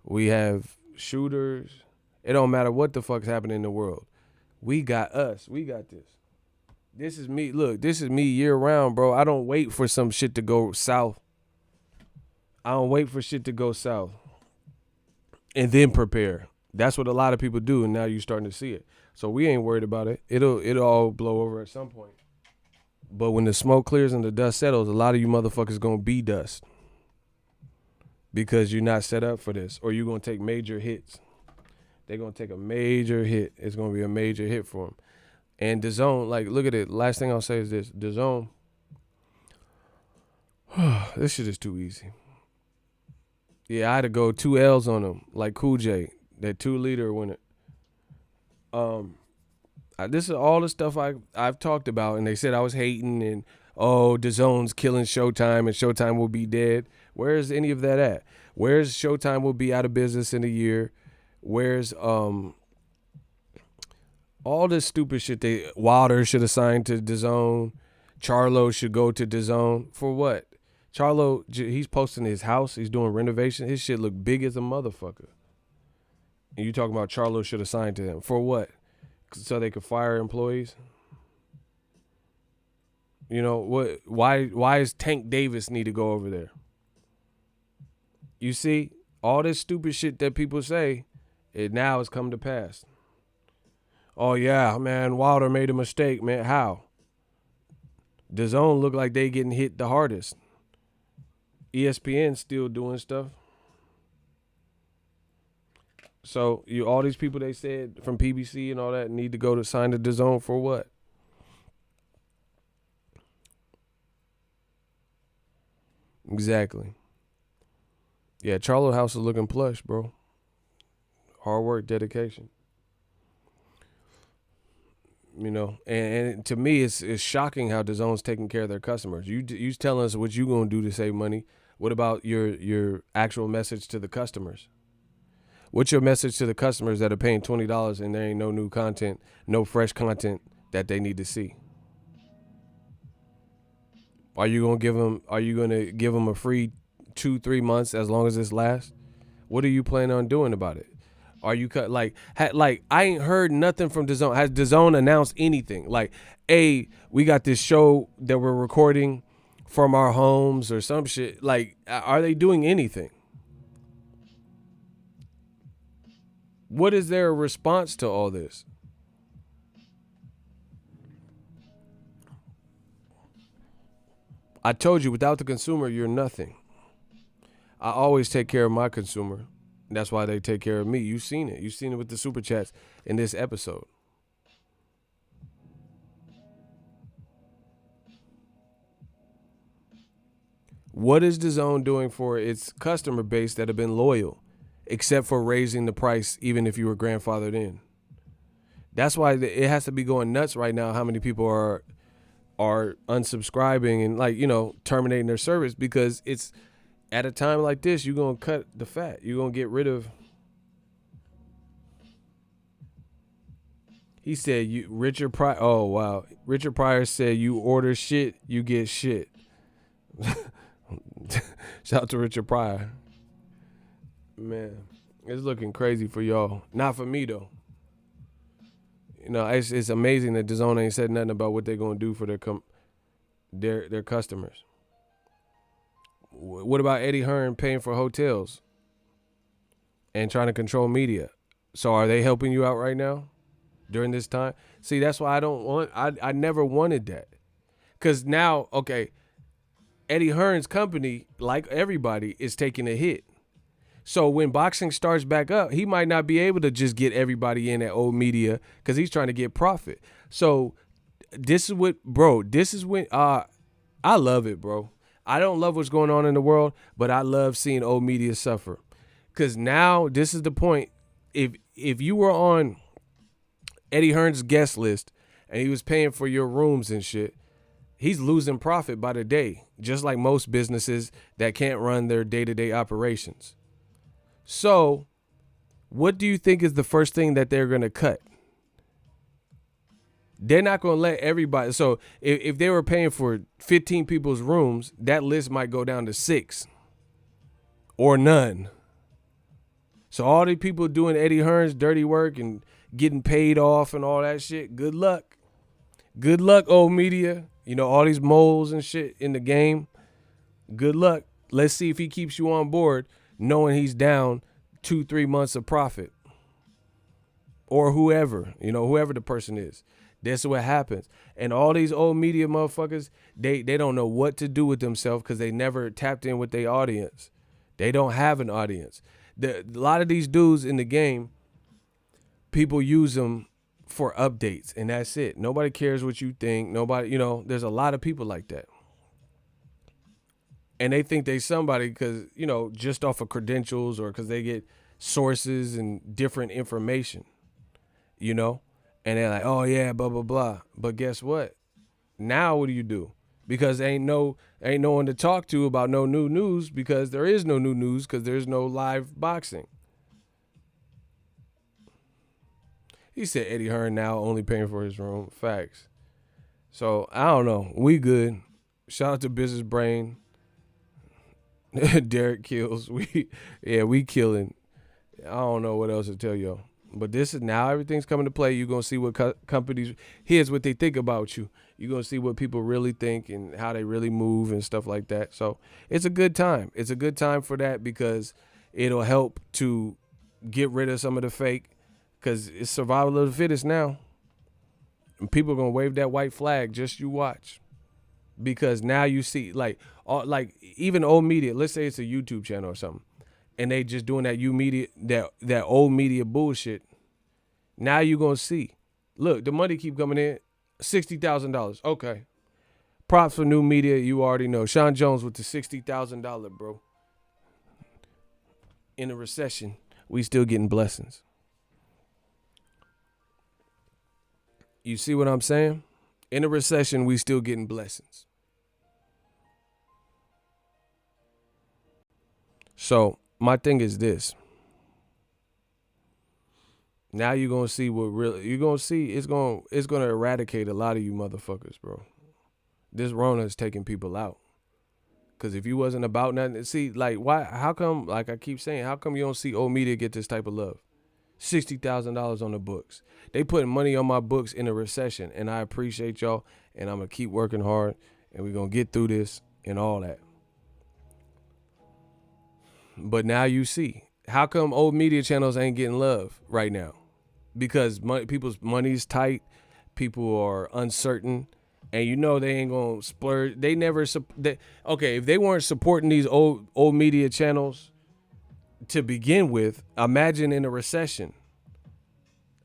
We have shooters. It don't matter what the fuck's happening in the world. We got us. We got this. This is me. Look, this is me year round, bro. I don't wait for some shit to go south. I don't wait for shit to go south and then prepare. That's what a lot of people do, and now you're starting to see it. So we ain't worried about it. It'll all blow over at some point. But when the smoke clears and the dust settles, a lot of you motherfuckers gonna be dust because you're not set up for this, or you're gonna take major hits. They're gonna take a major hit. It's gonna be a major hit for them. And Dazn, like, look at it. Last thing I'll say is this: Dazn. This shit is too easy. Yeah, I had to go 2 L's on them, like Cool J, that 2-liter winner. This is all the stuff I've talked about, and they said I was hating, and DAZN's killing Showtime, and Showtime will be dead. Where's any of that at? Where's Showtime will be out of business in a year? Where's all this stupid shit? Wilder should have signed to DAZN. Charlo should go to DAZN. For what? Charlo, he's posting his house. He's doing renovation. His shit look big as a motherfucker. And you talking about Charlo should have signed to him. For what? So they could fire employees? You know, what? Why is Tank Davis need to go over there? You see, all this stupid shit that people say, it now has come to pass. Oh, yeah, man, Wilder made a mistake, man. How? DAZN look like they getting hit the hardest. ESPN still doing stuff. So all these people they said from PBC and all that need to go to sign to DAZN for what? Exactly. Yeah, Charlo House is looking plush, bro. Hard work, dedication. You know, and to me, it's shocking how DAZN's taking care of their customers. You telling us what you gonna do to save money. What about your actual message to the customers? What's your message to the customers that are paying $20 and there ain't no new content, no fresh content that they need to see? Are you gonna give them a free 2-3 months as long as this lasts? What are you planning on doing about it? Are you like I ain't heard nothing from DAZN. Has DAZN announced anything? Like, hey, we got this show that we're recording from our homes or some shit. Like, are they doing anything? What is their response to all this? I told you, without the consumer, you're nothing. I always take care of my consumer. That's why they take care of me. You've seen it. You've seen it with the super chats in this episode. What is DAZN doing for its customer base that have been loyal, except for raising the price even if you were grandfathered in? That's why it has to be going nuts right now how many people are unsubscribing and, like, you know, terminating their service, because it's at a time like this, you're going to cut the fat. You're going to get rid of. He said you Richard Pryor. Oh wow, Richard Pryor said you order shit, you get shit. Shout out to Richard Pryor. Man, it's looking crazy for y'all. Not for me though. You know, it's amazing that DAZN ain't said nothing about what they're gonna do for their customers. What about Eddie Hearn paying for hotels and trying to control media? So are they helping you out right now during this time? See, that's why I never wanted that. Because now, okay, Eddie Hearn's company, like everybody, is taking a hit. So when boxing starts back up, he might not be able to just get everybody in at old media because he's trying to get profit. So this is when I love it, bro. I don't love what's going on in the world, but I love seeing old media suffer. Because now this is the point. If you were on Eddie Hearn's guest list and he was paying for your rooms and shit, he's losing profit by the day, just like most businesses that can't run their day-to-day operations. So what do you think is the first thing that they're going to cut? They're not going to let everybody. So if they were paying for 15 people's rooms, that list might go down to 6 or none. So all the people doing Eddie Hearn's dirty work and getting paid off and all that shit, good luck. Good luck, old media. You know, all these moles and shit in the game. Good luck. Let's see if he keeps you on board knowing he's down 2-3 months of profit. Or whoever the person is. That's what happens. And all these old media motherfuckers, they don't know what to do with themselves because they never tapped in with their audience. They don't have an audience. A lot of these dudes in the game, people use them for updates, and that's it. Nobody cares what you think. Nobody, there's a lot of people like that. And they think they somebody because, just off of credentials or because they get sources and different information, And they're like, oh, yeah, blah, blah, blah. But guess what? Now what do? Because ain't no one to talk to about no new news because there is no new news because there's no live boxing. He said Eddie Hearn now only paying for his room. Facts. So, I don't know. We good. Shout out to Business Brain. Derek Kills. We killing. I don't know what else to tell y'all. But this is now everything's coming to play. You're going to see what companies, here's what they think about you. You're going to see what people really think and how they really move and stuff like that. So it's a good time. It's a good time for that because it'll help to get rid of some of the fake because it's survival of the fittest now. And people are going to wave that white flag. Just you watch. Because now you see like even old media, let's say it's a YouTube channel or something. And they just doing that old media bullshit. Now you're going to see. Look, the money keep coming in. $60,000. Okay. Props for new media. You already know. Sean Jones with the $60,000, bro. In a recession, we still getting blessings. You see what I'm saying? In a recession, we still getting blessings. So, my thing is this. Now you're going to see you're going to see it's going to eradicate a lot of you motherfuckers, bro. This Rona is taking people out. Because if you wasn't about nothing, see, like, why, how come, like I keep saying, how come you don't see old media get this type of love? $60,000 on the books. They putting money on my books in a recession, and I appreciate y'all, and I'm going to keep working hard, and we're going to get through this and all that. But now you see, how come old media channels ain't getting love right now? Because people's money's tight, people are uncertain, and they ain't gonna splurge. They never okay, if they weren't supporting these old media channels to begin with, imagine in a recession.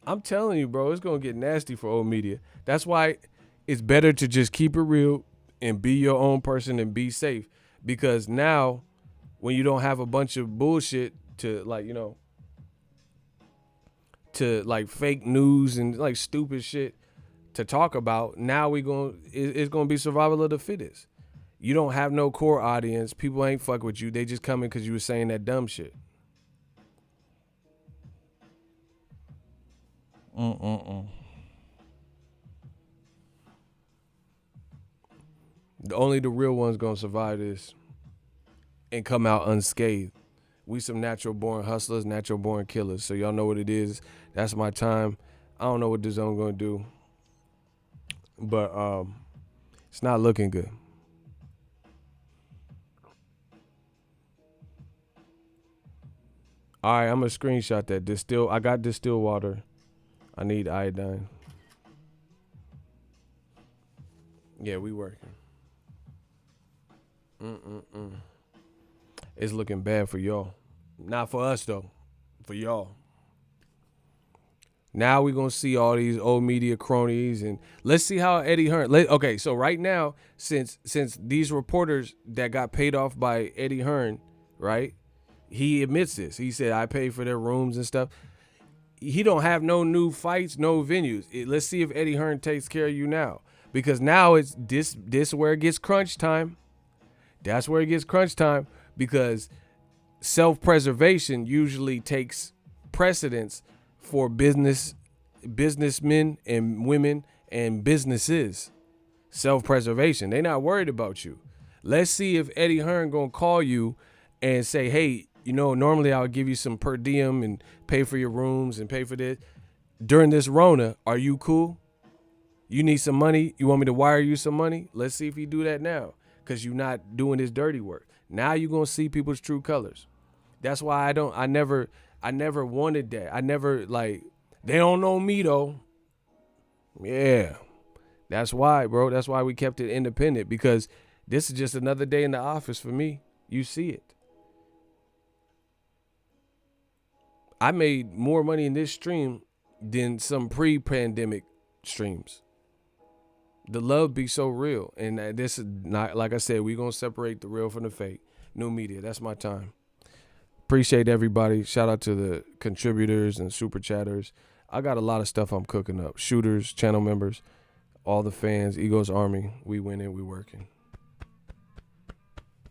I'm telling you, bro, it's gonna get nasty for old media. That's why it's better to just keep it real and be your own person and be safe. Because now, when you don't have a bunch of bullshit to to fake news and like stupid shit to talk about, now it's gonna be survival of the fittest. You don't have no core audience. People ain't fuck with you. They just coming because you were saying that dumb shit. Only the real ones gonna survive this and come out unscathed. We some natural born hustlers, natural born killers. So y'all know what it is. That's my time. I don't know what Dazn gonna do, but it's not looking good. All right, I'm gonna screenshot that. I got distilled water. I need iodine. Yeah, we working. It's looking bad for y'all. Not for us though. For y'all. Now we're gonna see all these old media cronies, and let's see how Eddie Hearn. Okay, so right now, since these reporters that got paid off by Eddie Hearn, right? He admits this. He said I paid for their rooms and stuff. He don't have no new fights, no venues. Let's see if Eddie Hearn takes care of you now, because now it's this where it gets crunch time. That's where it gets crunch time, because self-preservation usually takes precedence for businessmen and women and businesses. Self-preservation. They're not worried about you. Let's see if Eddie Hearn gonna call you and say, hey, normally I would give you some per diem and pay for your rooms and pay for this. During this Rona, are you cool? You need some money? You want me to wire you some money? Let's see if he do that now, because you're not doing his dirty work. Now you're gonna see people's true colors. That's why I never wanted that. I never, like, they don't know me though. Yeah. That's why, bro. That's why we kept it independent, because this is just another day in the office for me. You see it. I made more money in this stream than some pre-pandemic streams. The love be so real. And this is not, like I said, we going to separate the real from the fake. New media. That's my time. Appreciate everybody. Shout out to the contributors and super chatters. I got a lot of stuff I'm cooking up. Shooters, channel members, all the fans, Egos Army. We winning, we working.